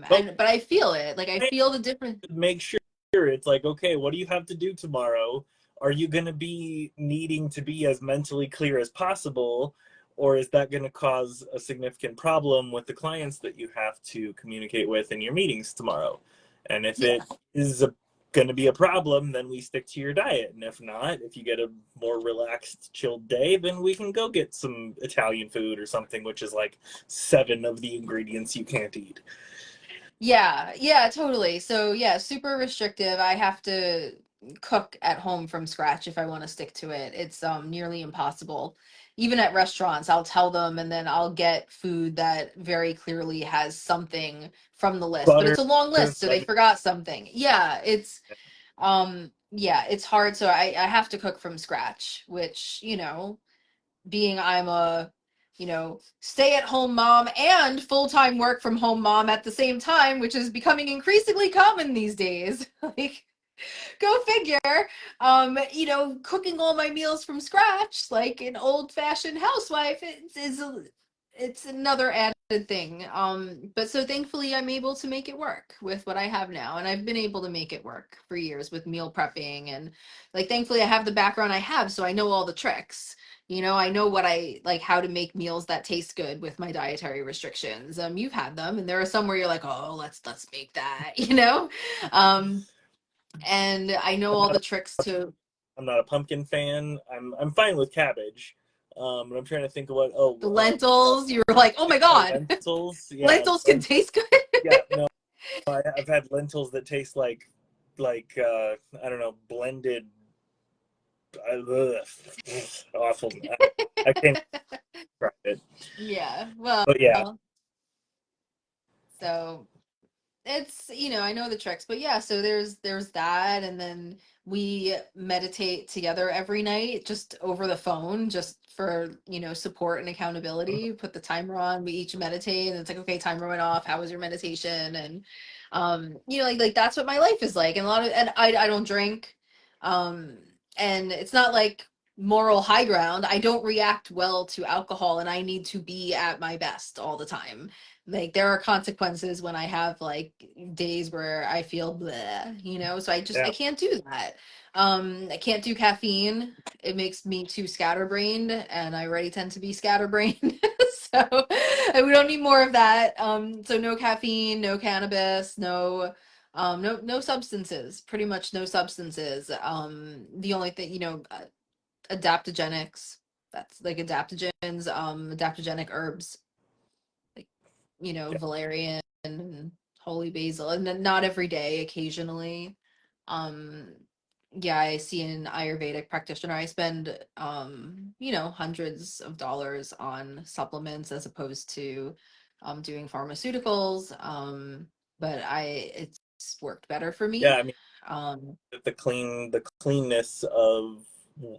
But And but I feel it. Like I feel the difference. make sure it's like, okay, what do you have to do tomorrow? Are you going to be needing to be as mentally clear as possible? Or is that going to cause a significant problem with the clients that you have to communicate with in your meetings tomorrow? And if Yeah. it is going to be a problem, then we stick to your diet. And if not, if you get a more relaxed, chilled day, then we can go get some Italian food or something, which is like 7 of the ingredients you can't eat. Yeah, yeah, totally. So yeah, super restrictive. I have to cook at home from scratch if I want to stick to it. It's nearly impossible. Even at restaurants, I'll tell them and then I'll get food that very clearly has something from the list, but Butter, it's a long list, so they vegetables. forgot something. Yeah, it's hard, so I have to cook from scratch, which, being I'm a, stay at home mom and full-time work from home mom at the same time, which is becoming increasingly common these days. Like, go figure. Cooking all my meals from scratch, like an old-fashioned housewife, it's another added thing. But so thankfully I'm able to make it work with what I have now. And I've been able to make it work for years with meal prepping, and like thankfully I have the background I have, so I know all the tricks. I know what I like, how to make meals that taste good with my dietary restrictions. You've had them, and there are some where you're like, oh, let's make that, Um, and I know I'm all not the tricks to I'm not a pumpkin fan. I'm fine with cabbage. But I'm trying to think of what. the Oh, lentils. You're like, oh my God, lentils. Yeah, lentils can taste good. yeah. No, I've had lentils that taste like I don't know, blended. Ugh, awful. I can't try it. Yeah, well, But yeah, so it's, I know the tricks, but yeah, so there's that, and then we meditate together every night just over the phone, just for, support and accountability. Put the timer on, we each meditate, and it's like, okay, timer went off, how was your meditation? And like that's what my life is like. And I don't drink, um and it's not like moral high ground. I don't react well to alcohol, and I need to be at my best all the time. Like there are consequences when I have like days where I feel bleh, so I yeah, can't do that. I can't do caffeine. It makes me too scatterbrained, and I already tend to be scatterbrained. So we don't need more of that. So no caffeine, no cannabis, no substances, pretty much no substances. The only thing, adaptogenics, that's like adaptogens, adaptogenic herbs, like, yeah, valerian and holy basil, and then not every day, occasionally. Um, yeah, I see an Ayurvedic practitioner. I spend, hundreds of dollars on supplements as opposed to doing pharmaceuticals. But it's worked better for yeah. me. I mean, Um, the cleanness of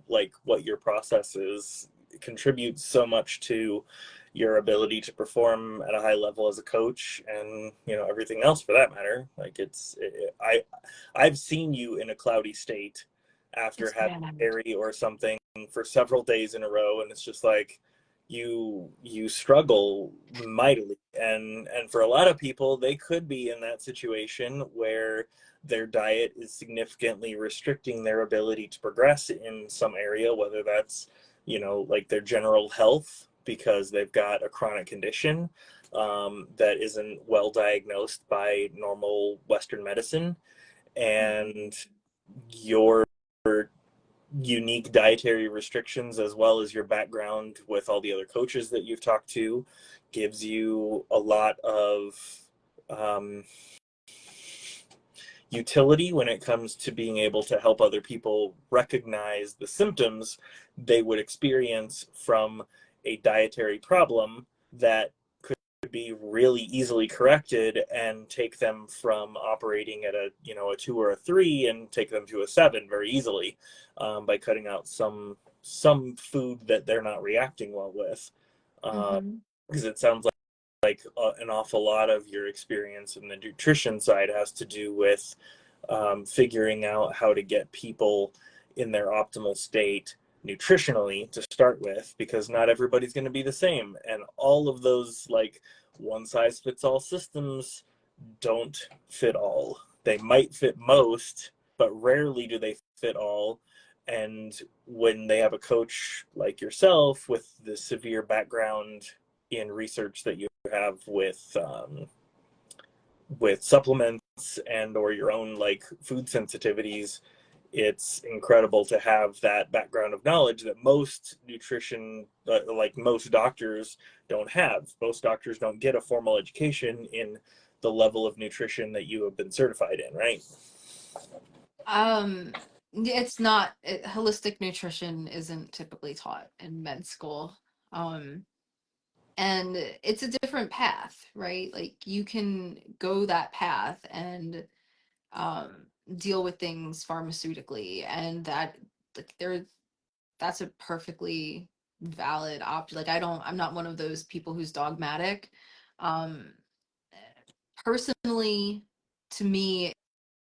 like what your process is contributes so much to your ability to perform at a high level as a coach, and everything else for that matter. Like I've seen you in a cloudy state after it's having bad. dairy or something for several days in a row, and it's just like you struggle mightily. And for a lot of people, they could be in that situation where their diet is significantly restricting their ability to progress in some area, whether that's, like their general health because they've got a chronic condition that isn't well diagnosed by normal Western medicine, and your unique dietary restrictions, as well as your background with all the other coaches that you've talked to, gives you a lot of um, utility when it comes to being able to help other people recognize the symptoms they would experience from a dietary problem that could be really easily corrected and take them from operating at a 2 or a 3 and take them to a 7 very easily, by cutting out some food that they're not reacting well with, Mm-hmm. because it sounds like an awful lot of your experience in the nutrition side has to do with figuring out how to get people in their optimal state nutritionally to start with, because not everybody's going to be the same. And all of those, like, one size fits all systems don't fit all. They might fit most, but rarely do they fit all. And when they have a coach like yourself with the severe background in research that you have with supplements and or your own like food sensitivities, it's incredible to have that background of knowledge that most nutrition, like most doctors, don't have. Most doctors don't get a formal education in the level of nutrition that you have been certified in, right? Um, it's not holistic nutrition isn't typically taught in med school. Um, and it's a different path, right? Like you can go that path and um deal with things pharmaceutically, and that like there that's a perfectly valid option. Like I'm not one of those people who's dogmatic. Um Personally, to me,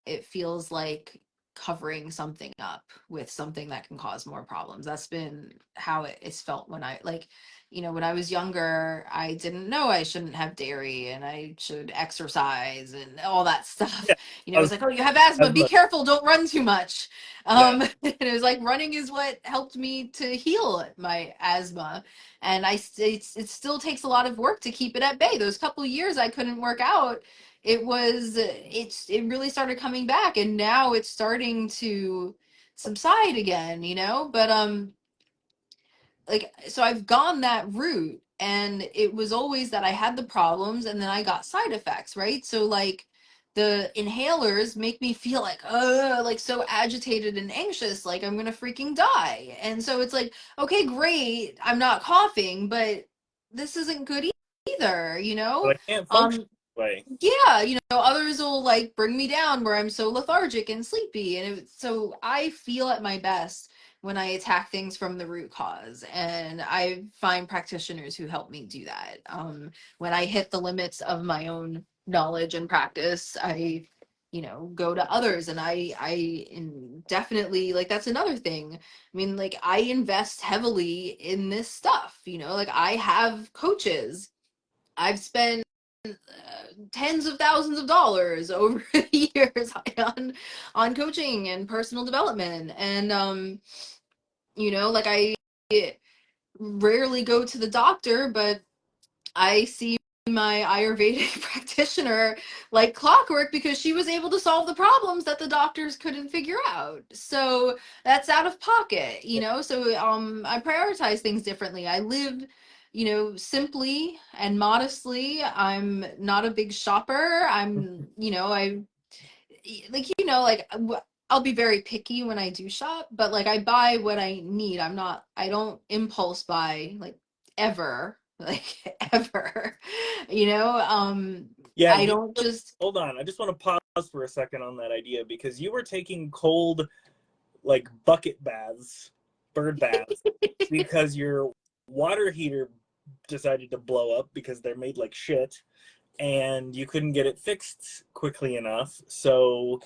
it feels like covering something up with something that can cause more problems. That's been how it's felt when I like, when I was younger, I didn't know I shouldn't have dairy and I should exercise and all that stuff. Yeah, It was like, oh, you have asthma, be asthma. careful, don't run too much. Yeah, And it was like running is what helped me to heal my asthma. And it still takes a lot of work to keep it at bay. Those couple of years I couldn't work out, it really started coming back, and now it's starting to subside again, but like, so I've gone that route, and it was always that I had the problems and then I got side effects, right? So like the inhalers make me feel like so agitated and anxious, like I'm gonna freaking die. And so it's like, okay, great, I'm not coughing, but this isn't good either, but I can't function um that way. yeah, others will like bring me down where I'm so lethargic and sleepy. And so I feel at my best when I attack things from the root cause. And I find practitioners who help me do that. When I hit the limits of my own knowledge and practice, I go to others, and definitely, like, that's another thing. I mean, like, I invest heavily in this stuff, like I have coaches. I've spent tens of thousands of dollars over the years on coaching and personal development. And like, I rarely go to the doctor, but I see my Ayurvedic practitioner like clockwork, because she was able to solve the problems that the doctors couldn't figure out. So that's out of pocket, so I prioritize things differently. I live simply and modestly. I'm not a big shopper. I like, I'll be very picky when I do shop, but like I buy what I need. I don't impulse buy, like, ever, like ever. Yeah, I you don't were, just hold on. I just want to pause for a second on that idea, because you were taking cold, like bucket baths, bird baths, because your water heater decided to blow up because they're made like shit, and you couldn't get it fixed quickly enough. So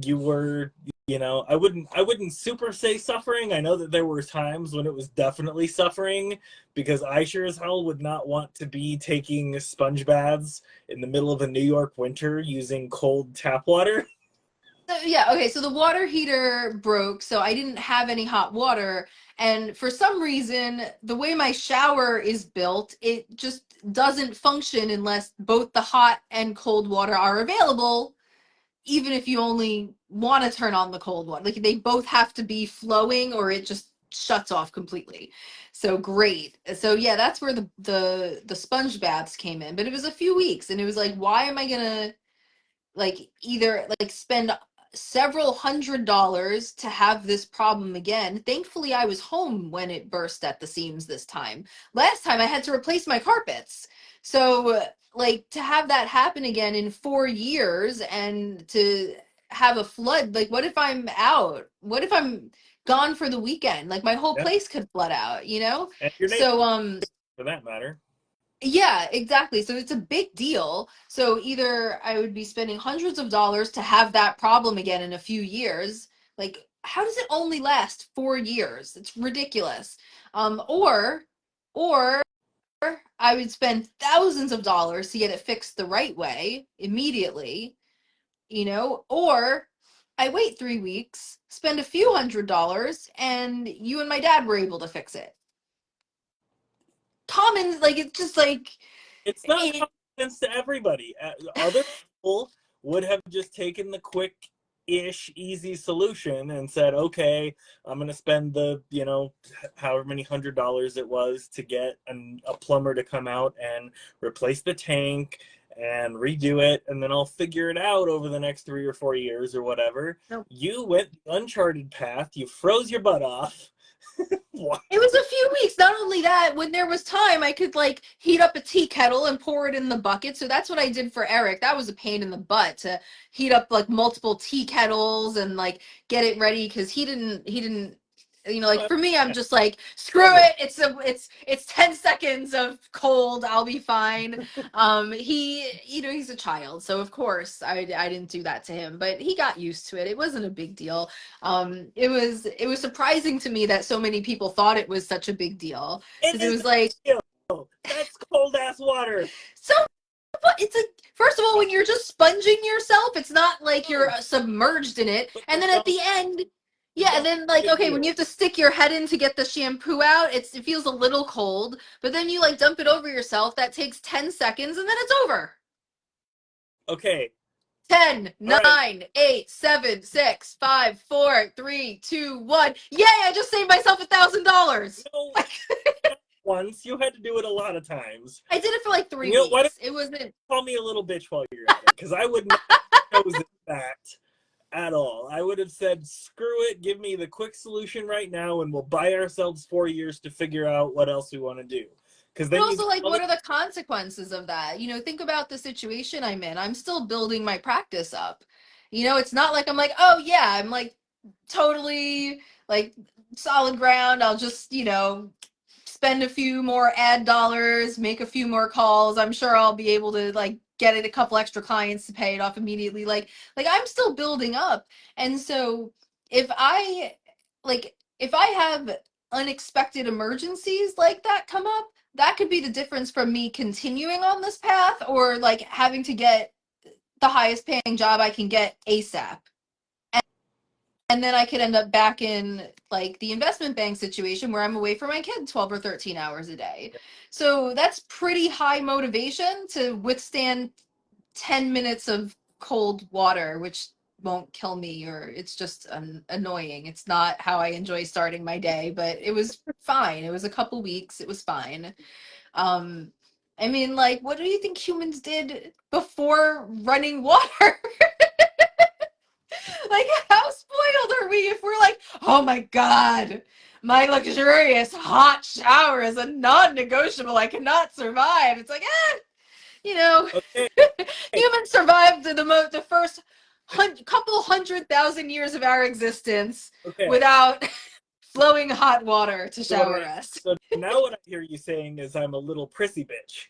you were, I wouldn't super say suffering. I know that there were times when it was definitely suffering, because I sure as hell would not want to be taking sponge baths in the middle of a New York winter using cold tap water. yeah, okay, so the water heater broke, so I didn't have any hot water. And for some reason, the way my shower is built, it just doesn't function unless both the hot and cold water are available, even if you only want to turn on the cold water. Like, they both have to be flowing or it just shuts off completely. So great. So yeah, that's where the sponge baths came in. But it was a few weeks, and it was like, why am I gonna like either like spend several $100s to have this problem again? Thankfully, I was home when it burst at the seams this time. Last time I had to replace my carpets. So like, to have that happen again in 4 years, and to have a flood, like, what if I'm out? What if I'm gone for the weekend? Like, my whole Yeah, place could flood out? and your neighbor, So for that matter. yeah, exactly. So it's a big deal. So either I would be spending hundreds of dollars to have that problem again in a few years, like, how does it only last 4 years? It's ridiculous. Or I would spend thousands of dollars to get it fixed the right way immediately, or I wait 3 weeks, spend a few $100s, and you and my dad were able to fix it. Common, like, it's just like, It's not it, common sense to everybody. Other people would have just taken the quick-ish, easy solution and said, okay, I'm going to spend the, however many $100 it was to get a plumber to come out and replace the tank and redo it, and then I'll figure it out over the next 3 or 4 years or whatever. no, You went the uncharted path. You froze your butt off. What? it was a few weeks. Not only that, when there was time, I could like heat up a tea kettle and pour it in the bucket. So that's what I did for Eric. That was a pain in the butt to heat up like multiple tea kettles and like get it ready because he didn't like Well, for me, I'm yeah, just like, screw standard. it. It's 10 seconds of cold. I'll be fine. He's a child, so of course I didn't do that to him, but he got used to it. It wasn't a big deal. It was surprising to me that so many people thought it was such a big deal It because it is was like, a deal. That's cold ass water. so what? It's like, first of all, when you're just sponging yourself, it's not like you're No, submerged in it, but and then at the end, you yeah, and don't. then like, Big okay, when you deal. have to stick your head in to get the shampoo out, it feels a little cold, but then you like dump it over yourself. That takes 10 seconds, and then it's over. Okay. 10, All right. 9, 8, 7, 6, 5, 4, 3, 2, 1. Yay, I just saved myself $1,000. No, not once. You had to do it a lot of times. I did it for like And three why don't weeks. It wasn't. you call me a little bitch while you're at it? Because I would not have chosen that at all. I would have said, screw it, give me the quick solution right now, and we'll buy ourselves 4 years to figure out what else we want to do. Because But then you also, get like, all what the are the consequences of that? Think about the situation I'm in. I'm still building my practice up. It's not like I'm like, oh, yeah, I'm like totally like solid ground. I'll just, spend a few more ad dollars, make a few more calls. I'm sure I'll be able to like get it a couple extra clients to pay it off immediately. Like I'm still building up. And so if I if I have unexpected emergencies like that come up, that could be the difference from me continuing on this path or like having to get the highest paying job I can get ASAP. And then I could end up back in like the investment bank situation where I'm away from my kid 12 or 13 hours a day. So that's pretty high motivation to withstand 10 minutes of cold water, which won't kill me, or it's just annoying. It's not how I enjoy starting my day, but it was fine. It was a couple weeks. It was fine. Um, I mean, like, what do you think humans did before running water? Like, how spoiled are we if we're like, oh my God, my luxurious hot shower is a non negotiable. I cannot survive. It's like, you know, okay. humans survived the first couple 100,000 years of our existence Okay. without flowing hot water to So what shower I us. so now what I hear you saying is I'm a little prissy bitch.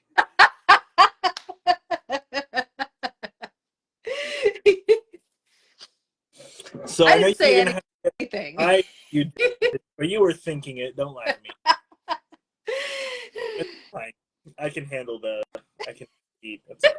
So I I know didn't you're say gonna have anything. I you did, but you were thinking it. Don't lie to me. It's fine. I can handle the. I can eat. That's fine.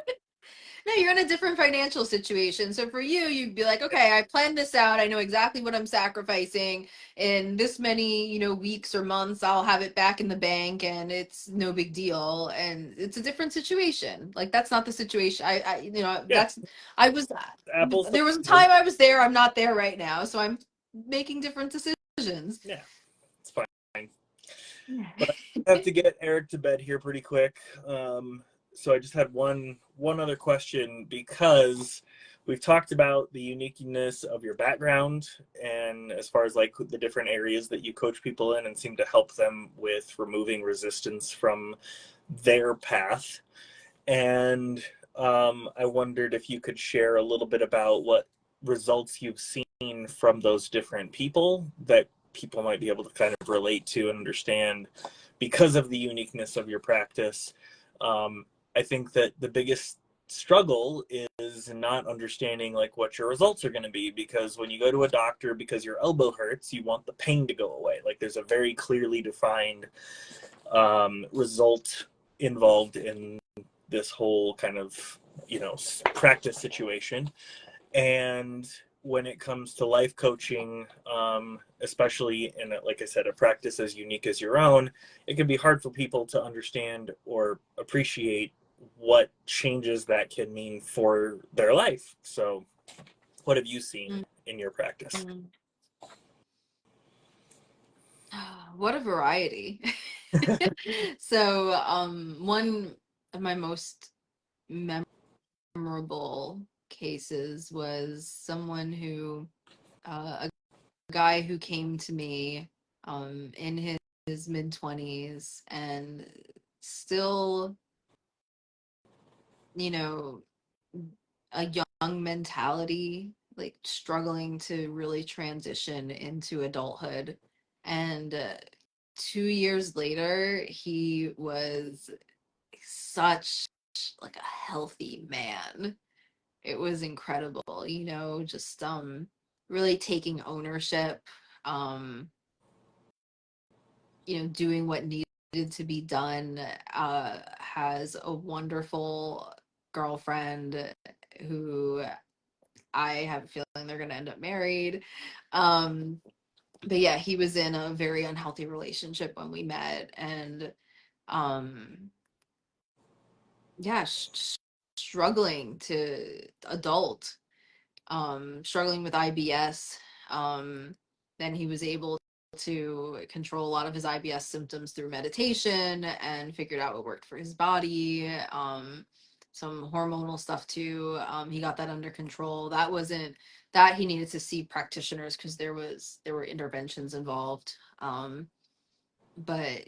No, you're in a different financial situation. So for you, you'd be like, okay, I planned this out. I know exactly what I'm sacrificing. In this many, weeks or months, I'll have it back in the bank and it's no big deal. And it's a different situation. Like that's not the situation. Yeah, I was, apples to there was a oranges. time I was there. I'm not there right now. So I'm making different decisions. Yeah, it's fine. But I have to get Eric to bed here pretty quick. So I just had one other question because we've talked about the uniqueness of your background and as far as like the different areas that you coach people in and seem to help them with removing resistance from their path. And I wondered if you could share a little bit about what results you've seen from those different people that people might be able to kind of relate to and understand because of the uniqueness of your practice. I think that the biggest struggle is is not understanding like what your results are going to be, because when you go to a doctor because your elbow hurts, you want the pain to go away. Like there's a very clearly defined result involved in this whole kind of, practice situation. And when it comes to life coaching, especially in, like I said, a practice as unique as your own, it can be hard for people to understand or appreciate what changes that can mean for their life. So, what have you seen in your practice? Mm-hmm. What a variety. So, one of my most memorable cases was someone who, a guy who came to me, in his mid 20s and still, you know, a young mentality, like struggling to really transition into adulthood. And 2 years later, he was such like a healthy man. It was incredible, just really taking ownership, um, doing what needed to be done, has a wonderful girlfriend who I have a feeling they're going to end up married. Um, but yeah, he was in a very unhealthy relationship when we met, and um, yeah, struggling to adult, struggling with IBS. Then he was able to control a lot of his IBS symptoms through meditation and figured out what worked for his body. Some hormonal stuff too. He got that under control. That wasn't that he needed to see practitioners because there were interventions involved. But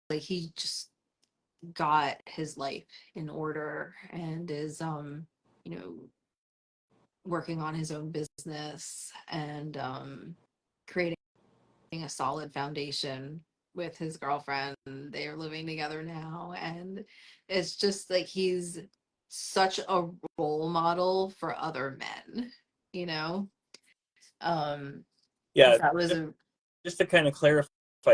like he just got his life in order and is you know working on his own business and creating a solid foundation with his girlfriend. They are living together now, and it's just like he's such a role model for other men, you know. Um, Yeah, that was just, a just to kind of clarify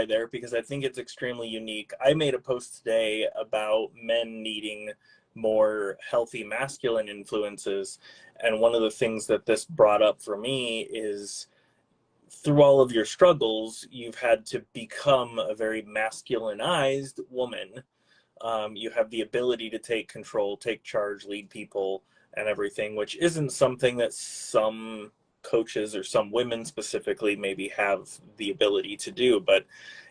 there, because I think it's extremely unique. I made a post today about men needing more healthy masculine influences. And one of the things that this brought up for me is through all of your struggles, you've had to become a very masculinized woman. You have the ability to take control, take charge, lead people, and everything, which isn't something that some coaches or some women specifically maybe have the ability to do. But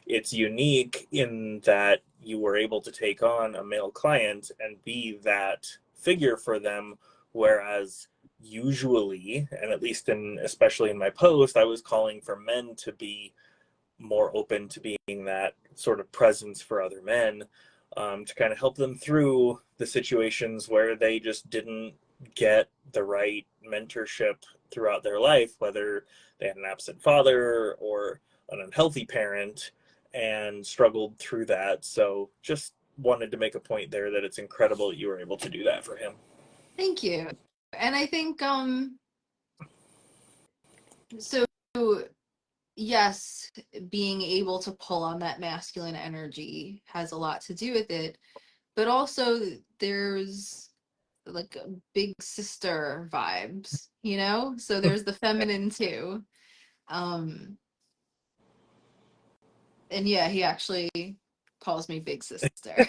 it's unique in that you were able to take on a male client and be that figure for them, whereas usually, and at least in especially in my post, I was calling for men to be more open to being that sort of presence for other men, to kind of help them through the situations where they just didn't get the right mentorship throughout their life, whether they had an absent father or an unhealthy parent and struggled through that. So just wanted to make a point there that it's incredible that you were able to do that for him. Thank you. And I think so yes, being able to pull on that masculine energy has a lot to do with it, but also there's like big sister vibes, so there's the feminine too. um and yeah, he actually calls me big sister.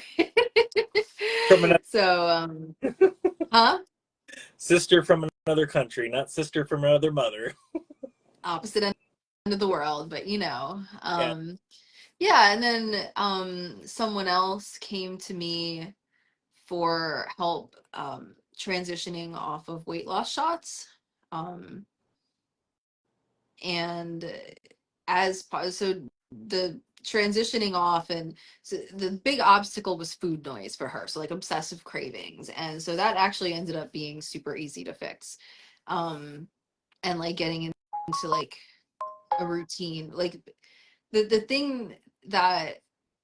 From another So huh, sister from another country, not sister from another mother. opposite end of the world, but Yeah. yeah. And then someone else came to me for help, transitioning off of weight loss shots. Um, and so the transitioning off, and so the big obstacle was food noise for her, so like obsessive cravings, and so that actually ended up being super easy to fix. And like getting into like a routine, like the thing that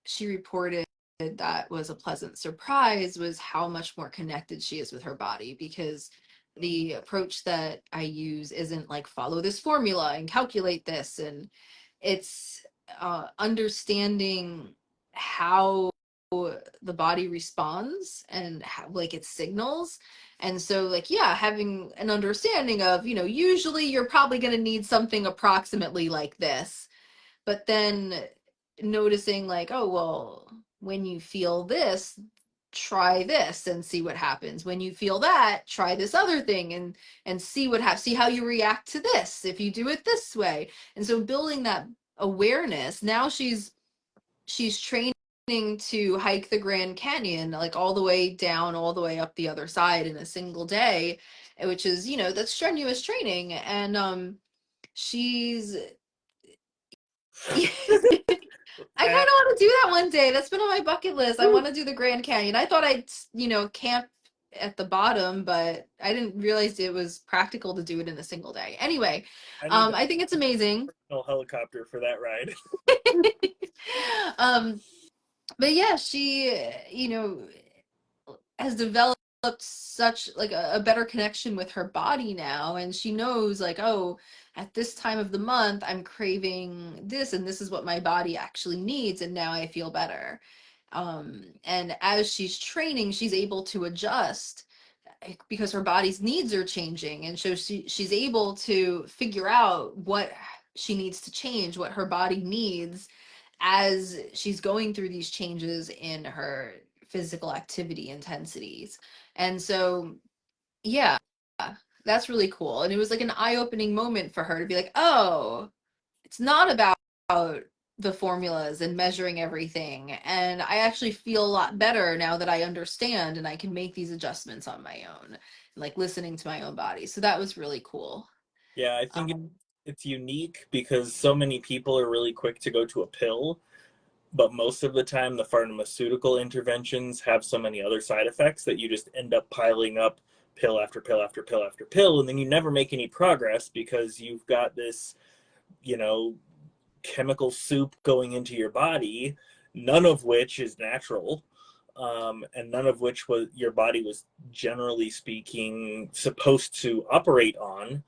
she reported that was a pleasant surprise was how much more connected she is with her body, because The approach that I use isn't like follow this formula and calculate this, and it's understanding how the body responds and how, like its signals. And so like yeah, having an understanding of, usually you're probably going to need something approximately like this, but then noticing like, oh well, when you feel this, try this and see what happens. When you feel that, try this other thing and see what happens. See how you react to this if you do it this way. And so building that awareness. Now she's training to hike the Grand Canyon, like all the way down, all the way up the other side in a single day, which is, that's strenuous training. And she's I kind of Uh, want to do that one day. That's been on my bucket list. I want to do the Grand Canyon. I thought I'd, camp at the bottom, but I didn't realize it was practical to do it in a single day. Anyway, I need a I think it's amazing. personal helicopter for that ride. um, but yeah, she, has developed such like a better connection with her body now, and she knows like, oh, at this time of the month I'm craving this, and this is what my body actually needs, and now I feel better. And as she's training, she's able to adjust because her body's needs are changing, and so she's able to figure out what she needs to change, what her body needs as she's going through these changes in her physical activity intensities. And so, yeah, that's really cool. And it was like an eye-opening moment for her to be like, oh, it's not about the formulas and measuring everything. And I actually feel a lot better now that I understand and I can make these adjustments on my own, like listening to my own body. So that was really cool. Yeah, I think Um, it's unique because so many people are really quick to go to a pill, but most of the time the pharmaceutical interventions have so many other side effects that you just end up piling up pill after pill after pill after pill, and then you never make any progress because you've got this, you know, chemical soup going into your body, none of which is natural, and none of which was your body was generally speaking supposed to operate on,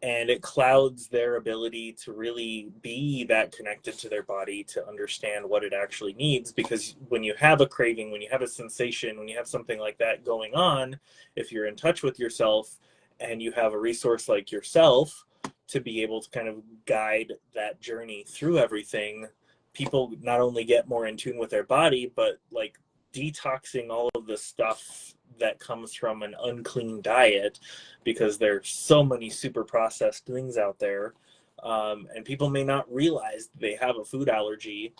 and it clouds their ability to really be that connected to their body to understand what it actually needs. Because when you have a craving, when you have a sensation, when you have something like that going on, if you're in touch with yourself and you have a resource like yourself to be able to kind of guide that journey through everything, people not only get more in tune with their body, but like detoxing all of the stuff that comes from an unclean diet, because there's so many super processed things out there, and people may not realize they have a food allergy,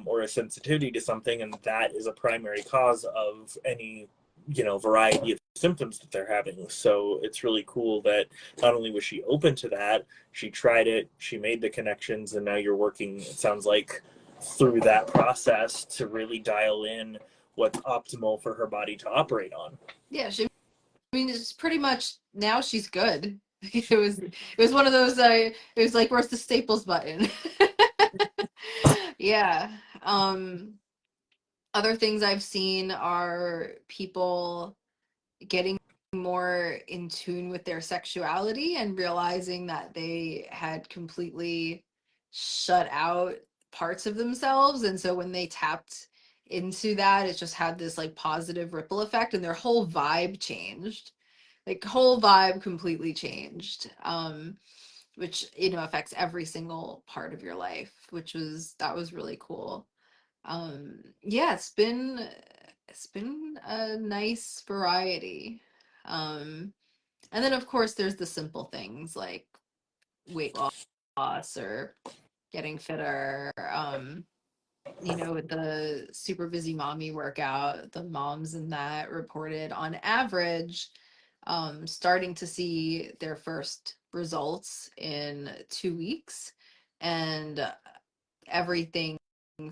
or a sensitivity to something, and that is a primary cause of any, variety of symptoms that they're having. So it's really cool that not only was she open to that, she tried it, she made the connections, and now you're working, it sounds like, through that process to really dial in what's optimal for her body to operate on. yeah, I mean, it's pretty much now she's good. It was one of those. It was like, where's the Staples button? Yeah. Other things I've seen are people getting more in tune with their sexuality and realizing that they had completely shut out parts of themselves, and so when they tapped into that, it just had this like positive ripple effect, and their whole vibe changed, like whole vibe completely changed, which affects every single part of your life, which was that was really cool. Yeah, it's been a nice variety. um and then of course there's the simple things like weight loss or getting fitter. With the super busy mommy workout, the moms in that reported on average starting to see their first results in 2 weeks, and everything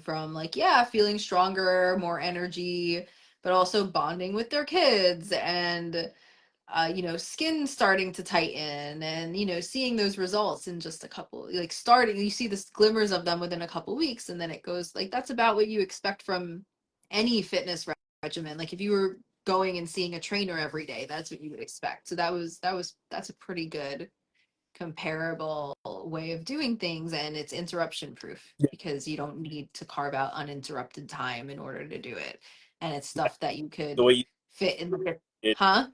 from like, yeah, feeling stronger, more energy, but also bonding with their kids, and skin starting to tighten, and seeing those results in just a couple, like starting, you see the glimmers of them within a couple weeks, and then it goes like, that's about what you expect from any fitness regimen. Like if you were going and seeing a trainer every day. That's what you would expect. So that's a pretty good comparable way of doing things, and it's interruption proof Yeah, because you don't need to carve out uninterrupted time in order to do it. And it's yeah. stuff that you The could way you fit in the did. huh?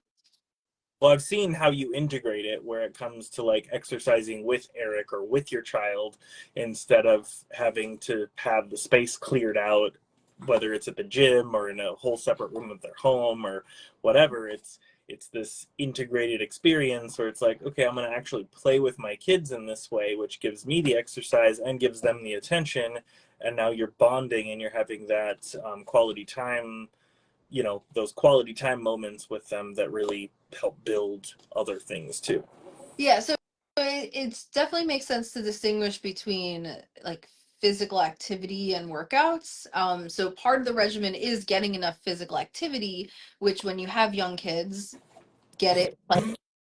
Well, I've seen how you integrate it where it comes to like exercising with Eric or with your child instead of having to have the space cleared out, whether it's at the gym or in a whole separate room of their home or whatever. It's this integrated experience where it's like, okay, I'm going to actually play with my kids in this way, which gives me the exercise and gives them the attention. And now you're bonding and you're having that quality time, those quality time moments with them that really help build other things too. Yeah, so it's definitely makes sense to distinguish between like physical activity and workouts. So part of the regimen is getting enough physical activity, which when you have young kids, get it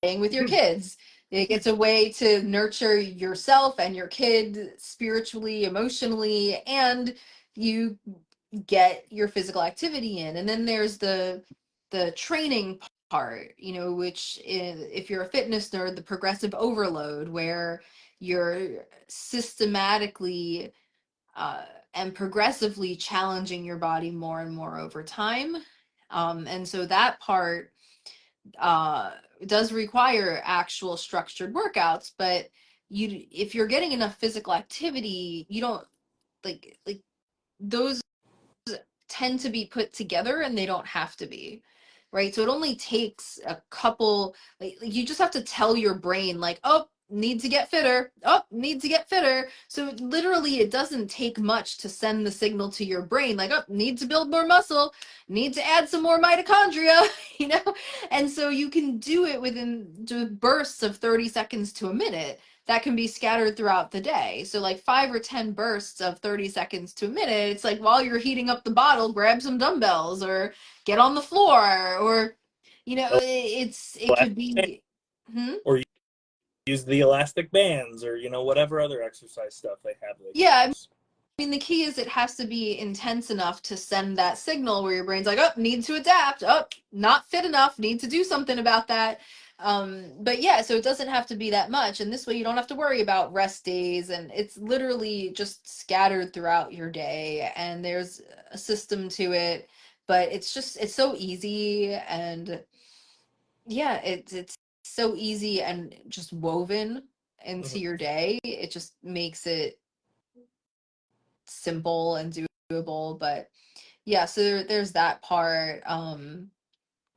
playing with your kids. It's a way to nurture yourself and your kid spiritually, emotionally, and you get your physical activity in. And then there's the training part, which is, if you're a fitness nerd, the progressive overload, where you're systematically uh, and progressively challenging your body more and more over time. And so that part uh, does require actual structured workouts, but if you're getting enough physical activity, you don't like those tend to be put together and they don't have to be, right? So it only takes a couple, like you just have to tell your brain like, oh, need to get fitter, oh, need to get fitter. So literally it doesn't take much to send the signal to your brain like, oh, need to build more muscle, need to add some more mitochondria, you know. And so you can do it within bursts of 30 seconds to a minute that can be scattered throughout the day. So like 5 or 10 bursts of 30 seconds to a minute. It's like while you're heating up the bottle, grab some dumbbells or get on the floor, or it could be. Hmm? Or use the elastic bands or whatever other exercise stuff they have they can Yeah, I use. mean the key is it has to be intense enough to send that signal where your brain's like, oh, need to adapt, oh, not fit enough, need to do something about that. But yeah, so it doesn't have to be that much, and this way you don't have to worry about rest days, and it's literally just scattered throughout your day, and there's a system to it, but it's so easy, and yeah, it's so easy and just woven into Mhm. your day. It just makes it simple and doable. But yeah, so there's that part.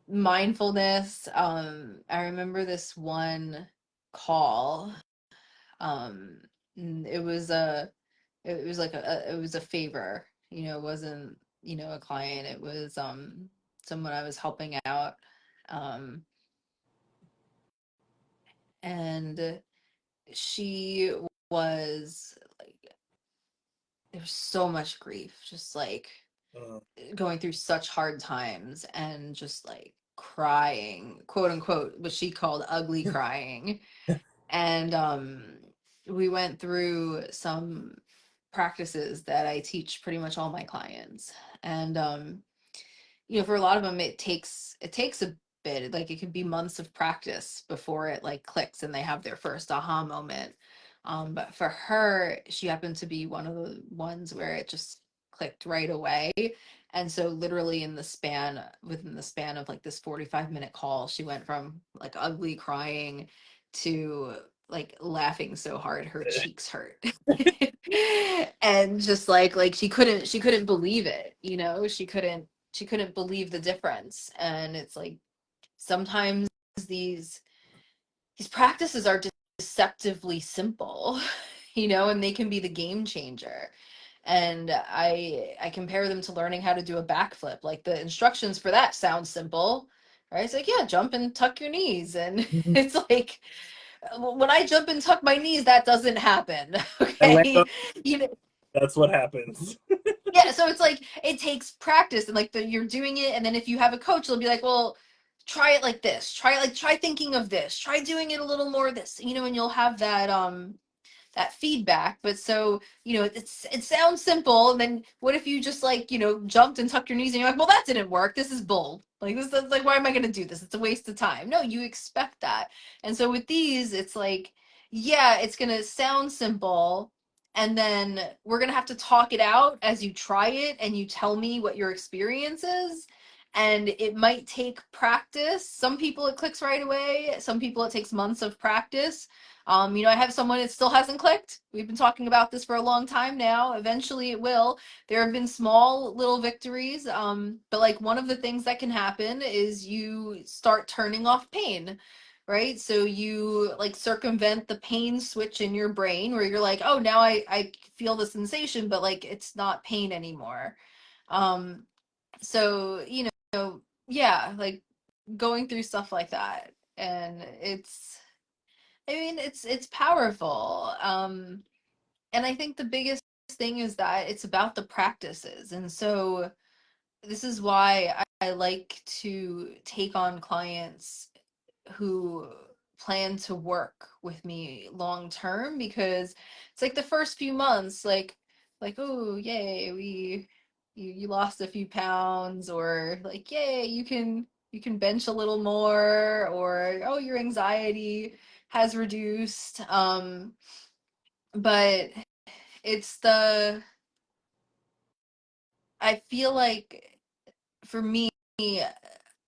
Mindfulness. I remember this one call. Um, it was it was a favor. It wasn't a client. It was someone I was helping out. Um, and she was like, there was so much grief, just like Mhm. going through such hard times and just like crying, quote unquote, what she called ugly crying. And we went through some practices that I teach pretty much all my clients. And for a lot of them it takes a bit, like it could be months of practice before it like clicks and they have their first aha moment. But for her, she happened to be one of the ones where it just clicked right away. And so literally within the span of like this 45-minute call, she went from like ugly crying to like laughing so hard her cheeks hurt. And just like she couldn't believe it, she couldn't believe the difference. And it's like sometimes these these practices are deceptively simple, and they can be the game changer. And I compare them to learning how to do a backflip. Like the instructions for that sound simple, right? It's like, yeah, jump and tuck your knees. And it's like, when I jump and tuck my knees, that doesn't happen. I land on, Okay. you know that's what happens. yeah, so it's like it takes practice, and like you're doing it, and then if you have a coach, they'll be like, well, try it like this, try thinking of this, try doing it a little more this, and you'll have that feedback. But so, it sounds simple, and then what if you just like, jumped and tucked your knees and you're like, well, that didn't work. This is bull. Like this is like, why am I gonna do this? It's a waste of time. No, you expect that. And so with these, it's like, yeah, it's gonna sound simple, and then we're gonna have to talk it out as you try it and you tell me what your experience is. And it might take practice. Some people it clicks right away. Some people it takes months of practice. I have someone it still hasn't clicked. We've been talking about this for a long time now. Eventually it will. There have been small little victories. But like one of the things that can happen is you start turning off pain, right? So you like circumvent the pain switch in your brain where you're like, oh, now I feel the sensation, but like it's not pain anymore. Um, so, yeah, like going through stuff like that. And it's powerful. And I think the biggest thing is that it's about the practices. And so this is why I like to take on clients who plan to work with me long term, because it's like the first few months, like, oh yay, you lost a few pounds, or like, yay, you can bench a little more, or oh, your anxiety has reduced. But it's the I feel like for me,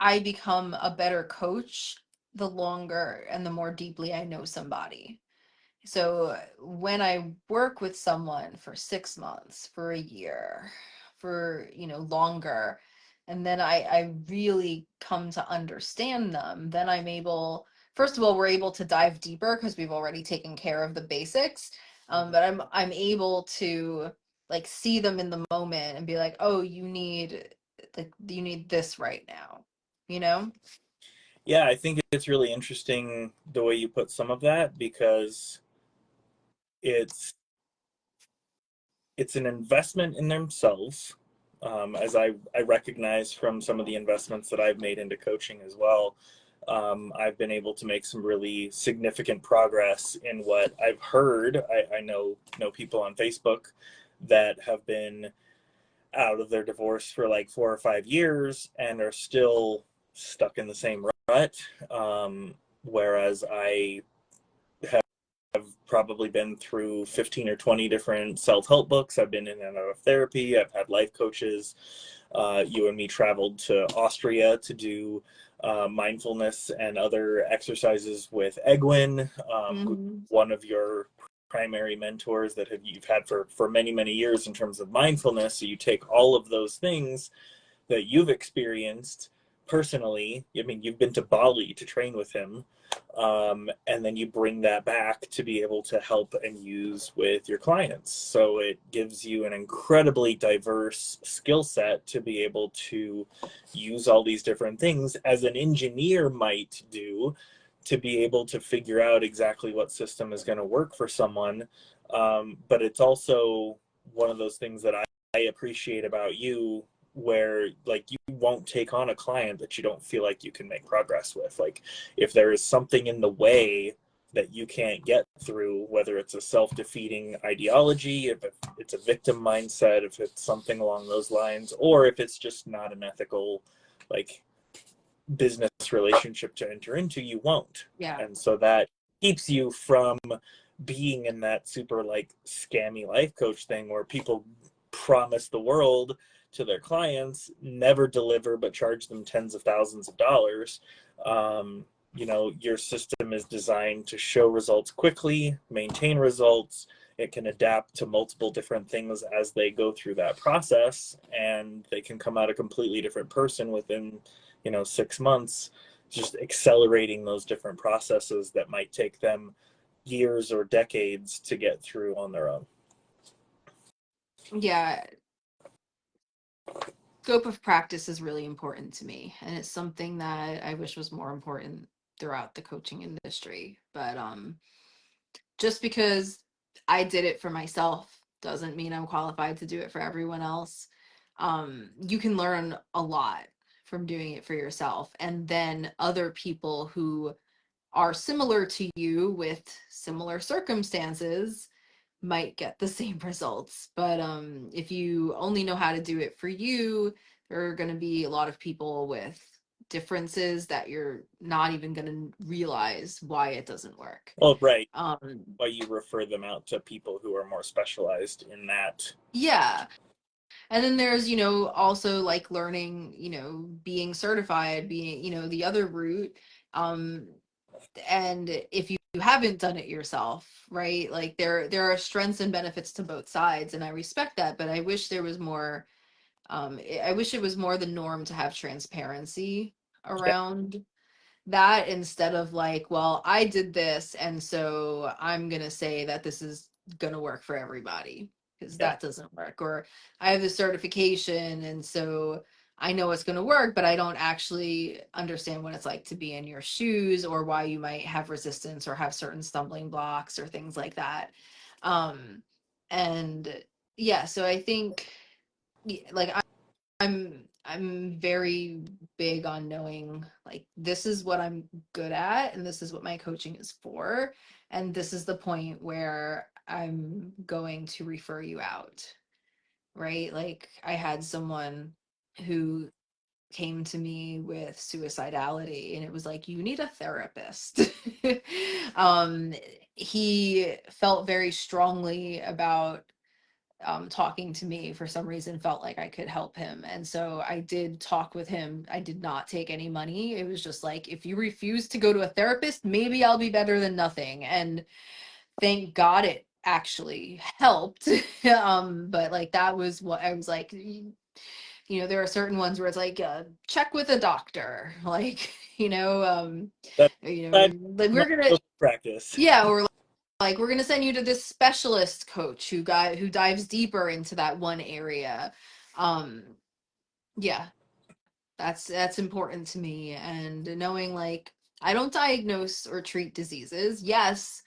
I become a better coach the longer and the more deeply I know somebody. So when I work with someone for 6 months, for a year, for, longer, and then I really come to understand them, then I'm able, first of all, we're able to dive deeper because we've already taken care of the basics. But I'm able to like see them in the moment and be like, oh, you need this right now, you know? Yeah, I think it's really interesting the way you put some of that because it's it's an investment in themselves. As I recognize from some of the investments that I've made into coaching as well, I've been able to make some really significant progress in what I've heard. I know people on Facebook that have been out of their divorce for like 4 or 5 years and are still stuck in the same rut. Whereas I probably been through 15 or 20 different self-help books. I've been in and out of therapy. I've had life coaches. You and me traveled to Austria to do mindfulness and other exercises with Egwin, Hmm. one of your primary mentors that you've had for many, many years in terms of mindfulness. So you take all of those things that you've experienced personally. I mean, you've been to Bali to train with him, and then you bring that back to be able to help and use with your clients. So it gives you an incredibly diverse skill set to be able to use all these different things as an engineer might do to be able to figure out exactly what system is going to work for someone. But it's also one of those things that I appreciate about you where like you won't take on a client that you don't feel like you can make progress with. Like if there is something in the way that you can't get through, whether it's a self-defeating ideology, if it's a victim mindset, if it's something along those lines, or if it's just not an ethical like business relationship to enter into, you won't. Yeah. And so that keeps you from being in that super like scammy life coach thing where people promise the world to their clients, never deliver, but charge them tens of thousands of dollars. Your system is designed to show results quickly, maintain results. It can adapt to multiple different things as they go through that process, and they can come out a completely different person within 6 months, just accelerating those different processes that might take them years or decades to get through on their own. Yeah, scope of practice is really important to me, and it's something that I wish was more important throughout the coaching industry. But just because I did it for myself doesn't mean I'm qualified to do it for everyone else. You can learn a lot from doing it for yourself, and then other people who are similar to you with similar circumstances might get the same results. But if you only know how to do it for you, there are going to be a lot of people with differences that you're not even going to realize why it doesn't work. Well, right. Um, Why you refer them out to people who are more specialized in that. yeah. And then there's, also like learning, being certified, being, the other route. Um, and if you haven't done it yourself, right? Like there are strengths and benefits to both sides, and I respect that, but I wish there was more. I wish it was more the norm to have transparency Yeah, around that instead of like, well, I did this, and so I'm gonna say that this is gonna work for everybody, because yeah, that doesn't work. Or I have the certification, and so I know it's gonna work, but I don't actually understand what it's like to be in your shoes, or why you might have resistance or have certain stumbling blocks or things like that. And yeah, so I think like I'm very big on knowing like this is what I'm good at and this is what my coaching is for, and this is the point where I'm going to refer you out, right? Like I had someone who came to me with suicidality and it was like you need a therapist. um he felt very strongly about talking to me. For some reason felt like I could help him, and so I did talk with him. I did not take any money. It was just like, if you refuse to go to a therapist, maybe I'll be better than nothing. And thank God it actually helped. But like that was what I was like, there are certain ones where it's like, check with a doctor, like, that's like my we're gonna, practice. yeah, or like we're going to send you to this specialist coach who dives deeper into that one area. um yeah, that's important to me. And knowing like I don't diagnose or treat diseases. Yes,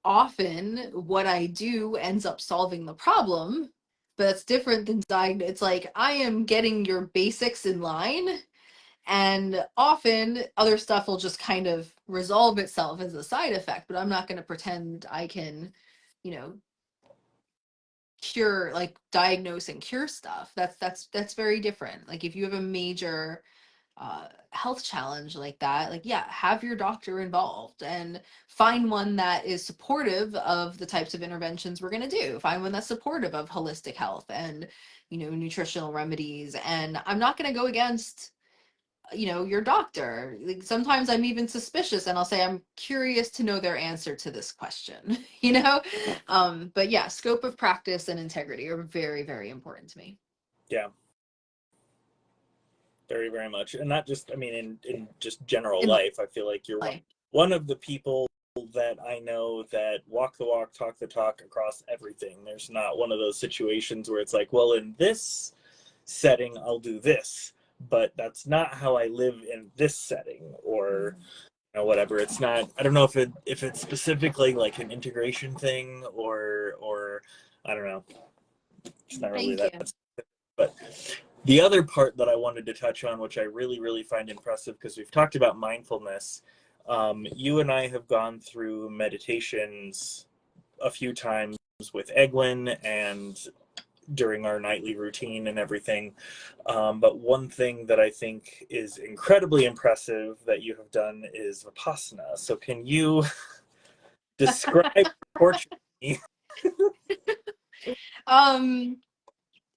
often what I do ends up solving the problem, but that's different than diagnose. It's like I am getting your basics in line, and often other stuff will just kind of resolve itself as a side effect, but I'm not going to pretend I can, you know cure, like diagnose and cure stuff. That's very different. Like if you have a major health challenge like that, like, yeah, have your doctor involved and find one that is supportive of the types of interventions we're going to do. Find one that's supportive of holistic health and nutritional remedies. And I'm not going to go against your doctor. Like sometimes I'm even suspicious and I'll say I'm curious to know their answer to this question. But yeah, scope of practice and integrity are very, very important to me. Yeah, very, very much. And not just, I mean, in just general In life, I feel like you're life. one of the people that I know that walk the walk, talk the talk across everything. There's not one of those situations where it's like, well, in this setting, I'll do this, but that's not how I live in this setting, or whatever. It's not. I don't know if it's specifically like an integration thing, or I don't know. It's not really Thank that. you. But the other part that I wanted to touch on, which I really, really find impressive, because we've talked about mindfulness. You and I have gone through meditations a few times with Eglin and during our nightly routine and everything. But one thing that I think is incredibly impressive that you have done is Vipassana. So can you describe torture me? um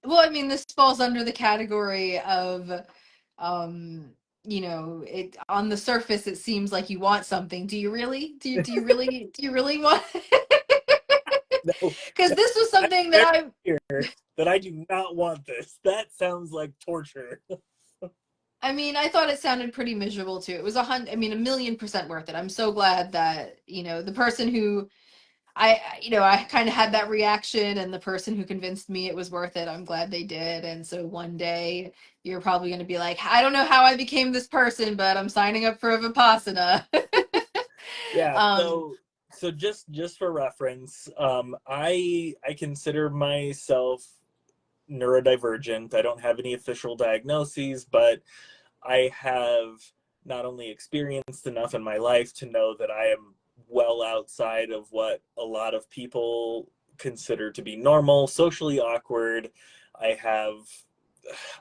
well, I mean, this falls under the category of um it on the surface it seems like you want something. Do you really? Do you really want? No, Because no, this was I'm something that very I clear that I do not want this. That sounds like torture. I mean, I thought it sounded pretty miserable too. It was I mean, 1,000,000% worth it. I'm so glad that, the person who I kind of had that reaction, and the person who convinced me it was worth it, I'm glad they did. And so one day you're probably going to be like, I don't know how I became this person, but I'm signing up for a Vipassana. Yeah, um, so just for reference, I consider myself neurodivergent. I don't have any official diagnoses, but I have not only experienced enough in my life to know that I am well outside of what a lot of people consider to be normal, socially awkward. I have,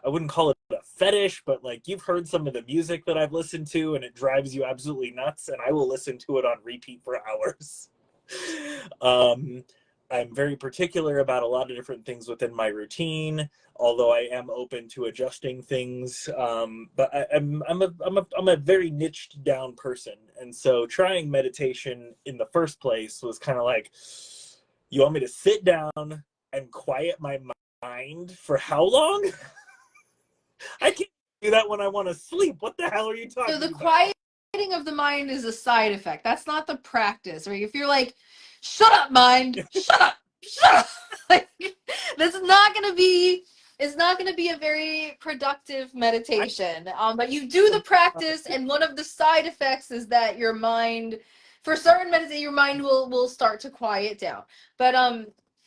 I wouldn't call it a fetish, but like you've heard some of the music that I've listened to and it drives you absolutely nuts, and I will listen to it on repeat for hours. um, I'm very particular about a lot of different things within my routine, although I am open to adjusting things. But I'm a very niched down person, and so trying meditation in the first place was kind of like, you want me to sit down and quiet my mind for how long? I can't do that when I want to sleep. What the hell are you So talking the about? quieting of the mind is a side effect. That's not the practice. Right? If you're like, shut up, mind, shut up, shut up, like, this is not gonna be. It's not going to be a very productive I meditation. But you do the practice, and one of the side effects is that your mind, for certain meditation, your mind will start to quiet down. But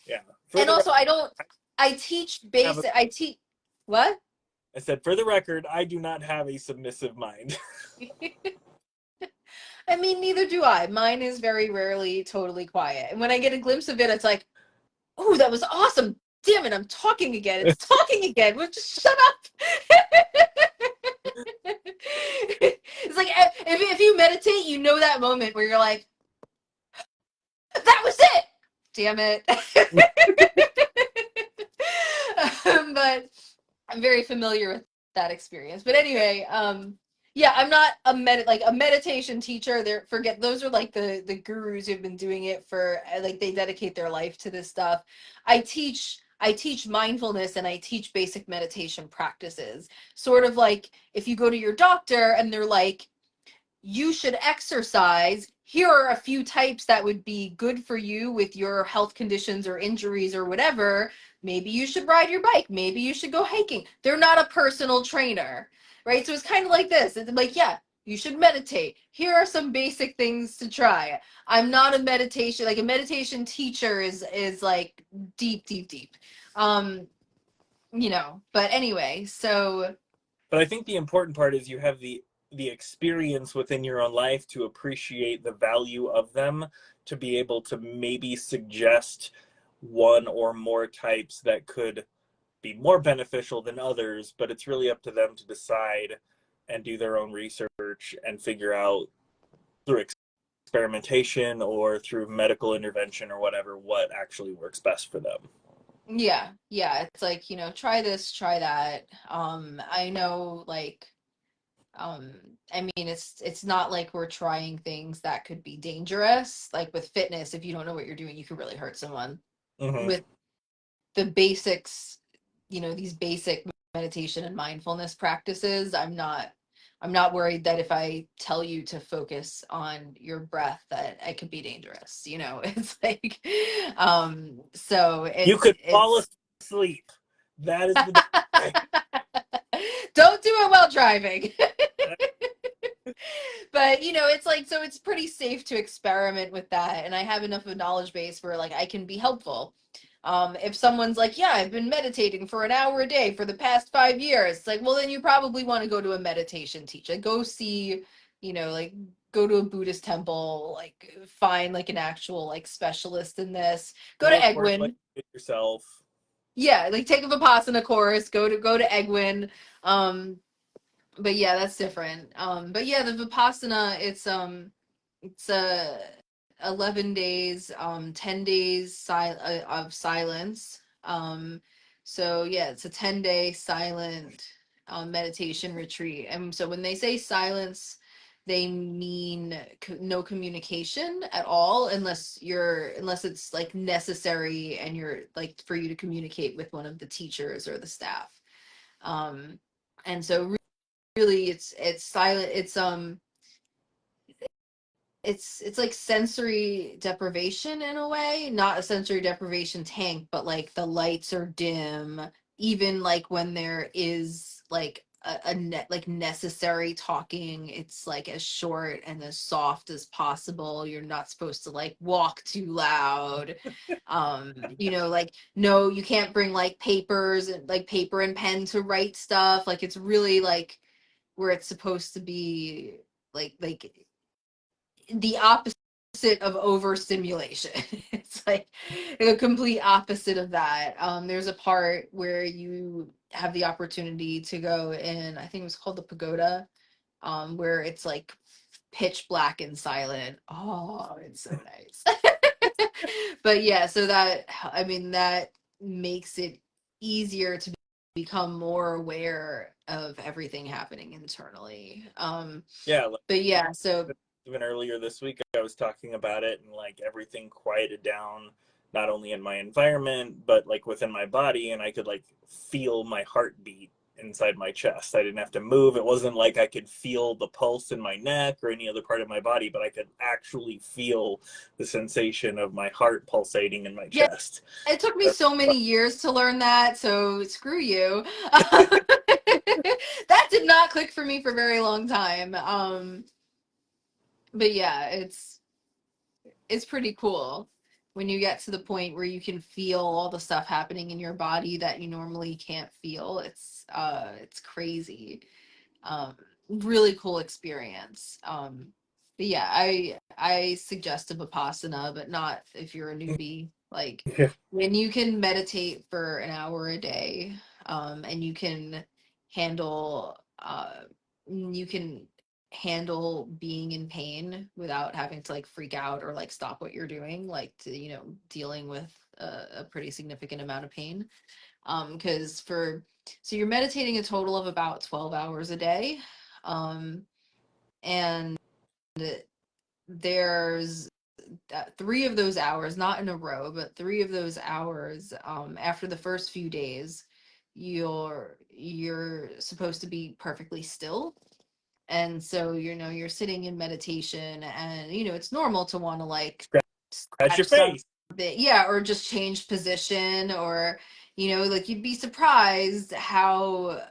yeah. For and the also record, I don't. I teach I have a basic. I teach what? I said, for the record, I do not have a submissive mind. I mean, neither do I. Mine is very rarely totally quiet. And when I get a glimpse of it, it's like, oh, that was awesome. Damn it, I'm talking again. It's talking again. Well, just shut up. It's like if you meditate, you know that moment where you're like, that was it. Damn it. But I'm very familiar with that experience. But anyway, yeah, I'm not a meditation teacher. They're forget those are like the gurus who've been doing it for like they dedicate their life to this stuff. I teach mindfulness and I teach basic meditation practices. Sort of like if you go to your doctor and they're like, you should exercise. Here are a few types that would be good for you with your health conditions or injuries or whatever. Maybe you should ride your bike. Maybe you should go hiking. They're not a personal trainer, right? So it's kind of like this. It's like, yeah, you should meditate. Here are some basic things to try. I'm not a meditation, like a meditation teacher is like deep, deep, deep. Um, but anyway, so But I think the important part is you have the experience within your own life to appreciate the value of them, to be able to maybe suggest one or more types that could be more beneficial than others, but it's really up to them to decide and do their own research and figure out through experimentation or through medical intervention or whatever what actually works best for them. yeah, it's like, try this, try that. I know like um I mean it's not like we're trying things that could be dangerous. Like with fitness, if you don't know what you're doing, you could really hurt someone. Mm-hmm. With the basics, these basic meditation and mindfulness practices, I'm not worried that if I tell you to focus on your breath that it could be dangerous. It's like so You it's could fall it's asleep. That is the don't do it while driving. But it's like, so it's pretty safe to experiment with that, and I have enough of a knowledge base where like I can be helpful. If someone's like, yeah, I've been meditating for an hour a day for the past 5 years, it's like, well, then you probably want to go to a meditation teacher. Go see, like go to a Buddhist temple, like find like an actual like specialist in this. Go to no course like Egwin. it yourself. Yeah, like take a Vipassana course, go to Egwin. Um, but yeah, that's different. But yeah, the Vipassana, it's 11 days, 10 days of silence. So yeah, it's a 10-day silent meditation retreat. And so when they say silence, they mean no communication at all, unless it's like necessary and you're like for you to communicate with one of the teachers or the staff. Um, and so really it's silent. It's like sensory deprivation in a way, not a sensory deprivation tank, but like the lights are dim, even like when there is like like necessary talking, it's like as short and as soft as possible. You're not supposed to like walk too loud. Like no, you can't bring like papers and like paper and pen to write stuff. Like it's really like where it's supposed to be like the opposite of overstimulation. It's like a complete opposite of that. There's a part where you have the opportunity to go in, I think it was called the pagoda, where it's like pitch black and silent. Oh, it's so nice. But yeah, so that, I mean, that makes it easier to become more aware of everything happening internally. Yeah, like But yeah, so even earlier this week, I was talking about it, and like everything quieted down, not only in my environment, but like within my body, and I could like feel my heartbeat inside my chest. I didn't have to move. It wasn't like I could feel the pulse in my neck or any other part of my body, but I could actually feel the sensation of my heart pulsating in my yeah, chest. it took me so many years to learn that, so screw you. That did not click for me for a very long time. But yeah, it's pretty cool when you get to the point where you can feel all the stuff happening in your body that you normally can't feel. It's crazy. um Really cool experience. But yeah, I suggest a vipassana, but not if you're a newbie. Like Yeah. when you can meditate for an hour a day, and handle you can handle being in pain without having to like freak out or like stop what you're doing, like to, dealing with a pretty significant amount of pain. Because so you're meditating a total of about 12 hours a day. And there's 3 of those hours, not in a row, but 3 of those hours, after the first few days, you're supposed to be perfectly still. And so, you're sitting in meditation, and it's normal to want to like Scratch scratch your face. something, yeah, or just change position, or like you'd be surprised how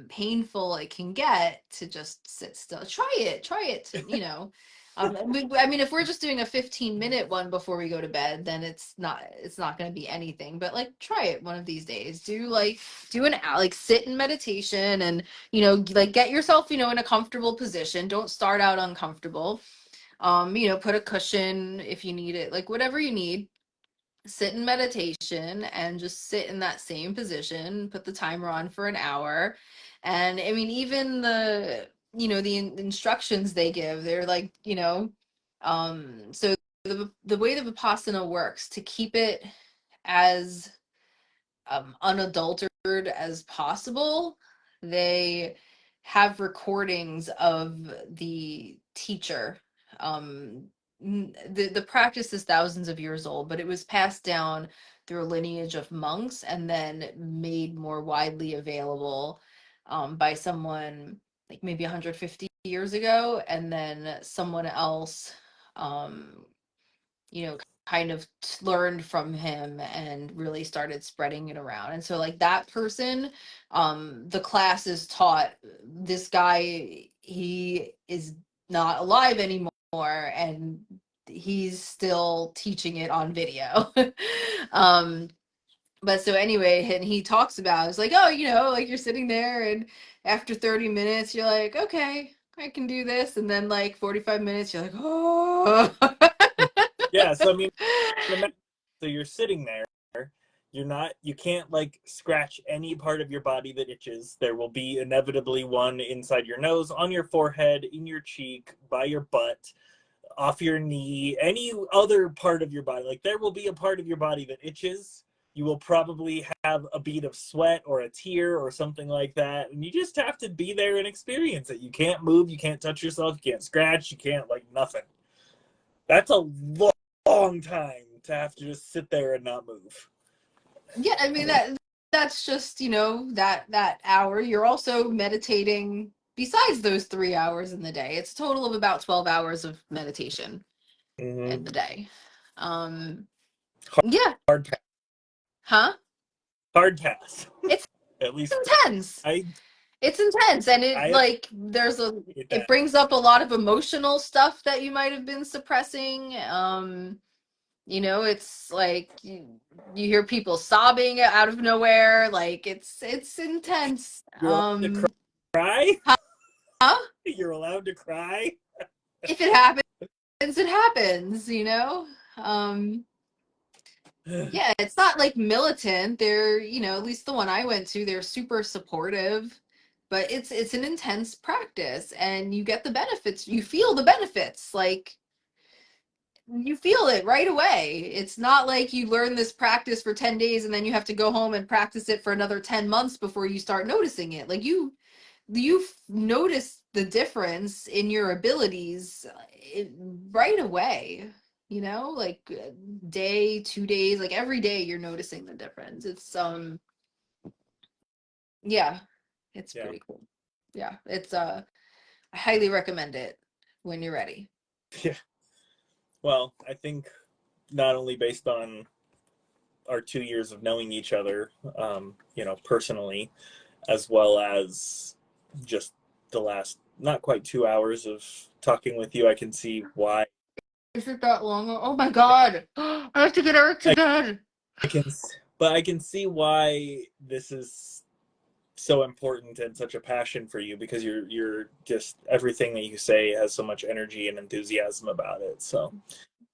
painful it can get to just sit still. Try it to, I mean, if we're just doing a 15-minute one before we go to bed, then it's not going to be anything. But like, try it one of these days. Do an like sit in meditation, and like get yourself in a comfortable position. Don't start out uncomfortable. Put a cushion if you need it, like whatever you need. Sit in meditation and just sit in that same position. Put the timer on for an hour. And I mean, even the instructions they give, they're like, so the way the Vipassana works to keep it as unadulterated as possible, they have recordings of the teacher. Um, the practice is thousands of years old, but it was passed down through a lineage of monks and then made more widely available by someone like maybe 150 years ago, and then someone else um, you know, kind of learned from him and really started spreading it around. And so like that person, the class is taught, this guy, he is not alive anymore, and he's still teaching it on video. um but so anyway, and he talks about, it's like, oh, like you're sitting there, and after 30 minutes you're like, okay, I can do this, and then like 45 minutes you're like, oh. Yeah, so I mean, so you're sitting there, you can't like scratch any part of your body that itches. There will be inevitably one inside your nose, on your forehead, in your cheek, by your butt, off your knee, any other part of your body. Like there will be a part of your body that itches. You will probably have a bead of sweat or a tear or something like that, and you just have to be there and experience it. You can't move, you can't touch yourself, you can't scratch, you can't like nothing. That's a long time to have to just sit there and not move. Yeah, I mean, that's just, that hour. You're also meditating besides those 3 hours in the day. It's a total of about 12 hours of meditation in Mm-hmm. the day. Um, yeah, Hard pass. huh? Hard pass. It's At least intense. I It's intense, and it I like appreciate it that. brings up a lot of emotional stuff that you might have been suppressing. It's like you hear people sobbing out of nowhere, like it's intense. You're allowed to cry. Huh? You're allowed to cry. If it happens, it happens, you know? Yeah, it's not like militant. They're, at least the one I went to, they're super supportive, but it's an intense practice and you get the benefits. You feel the benefits. Like you feel it right away. It's not like you learn this practice for 10 days and then you have to go home and practice it for another 10 months before you start noticing it. Like you notice the difference in your abilities right away, like day, 2 days, like every day you're noticing the difference. It's yeah, it's Yeah. pretty cool. Yeah, it's I highly recommend it when you're ready. Yeah. Well, I think not only based on our 2 years of knowing each other, personally, as well as just the last not quite 2 hours of talking with you, I can see why. Is it that long? Oh my god. I have to get Eric to I, bed. I can, but I can see why this is so important and such a passion for you because you're just everything that you say has so much energy and enthusiasm about it. So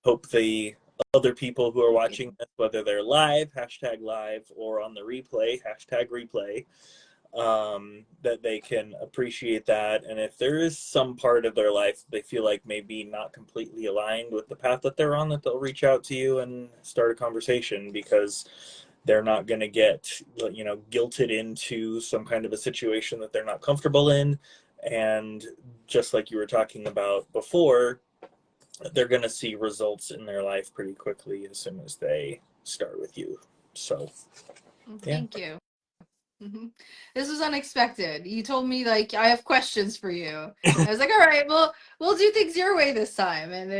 hope the other people who are Thank you. watching this, whether they're live, hashtag live, or on the replay, hashtag replay, that they can appreciate that. And if there is some part of their life they feel like maybe not completely aligned with the path that they're on, that they'll reach out to you and start a conversation because they're not going to get, guilted into some kind of a situation that they're not comfortable in. And just like you were talking about before, they're going to see results in their life pretty quickly as soon as they start with you. So, yeah. Thank you. This was unexpected. You told me like I have questions for you. I was like, all right, well, we'll do things your way this time, and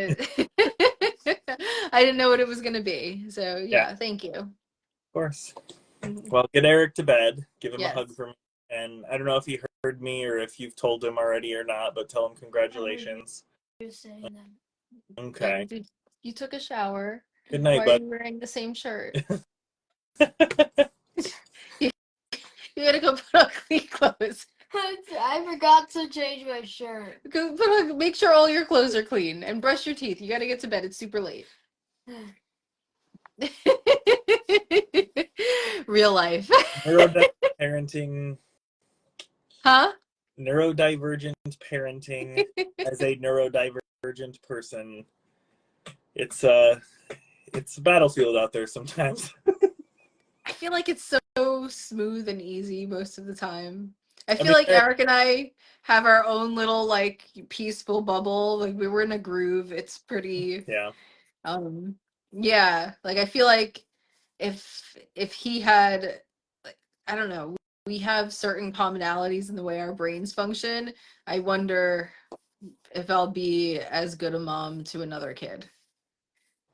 I didn't know what it was gonna be. So Yeah, yeah, thank you. of course. Mhm. Well, get Eric to bed. Give him a hug Yes, for me. And I don't know if he heard me or if you've told him already or not, but tell him I heard congratulations. you saying that. Okay. you took a shower. Good night, Why are bud. you wearing the same shirt? You, you gotta go put on clean clothes. I forgot to change my shirt. Go put on, make sure all your clothes are clean and brush your teeth. You gotta get to bed. It's super late. Real life. Neurodivergent parenting, Huh? neurodivergent parenting as a neurodivergent person. It's it's a battlefield out there sometimes. I feel like it's so smooth and easy most of the time. I I feel mean, like Eric and I have our own little like peaceful bubble. Like we were in a groove. It's pretty yeah, um yeah, like I feel like if he had like I don't know, we have certain commonalities in the way our brains function. I wonder if I'll be as good a mom to another kid.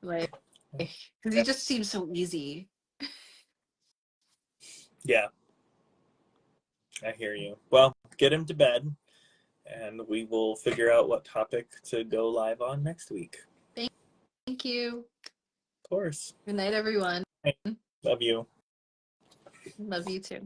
Like because he yeah, just seems so easy. yeah. I hear you. Well, get him to bed, and we will figure out what topic to go live on next week. Thank you. Of course. Good night, everyone. Love you. Love you too.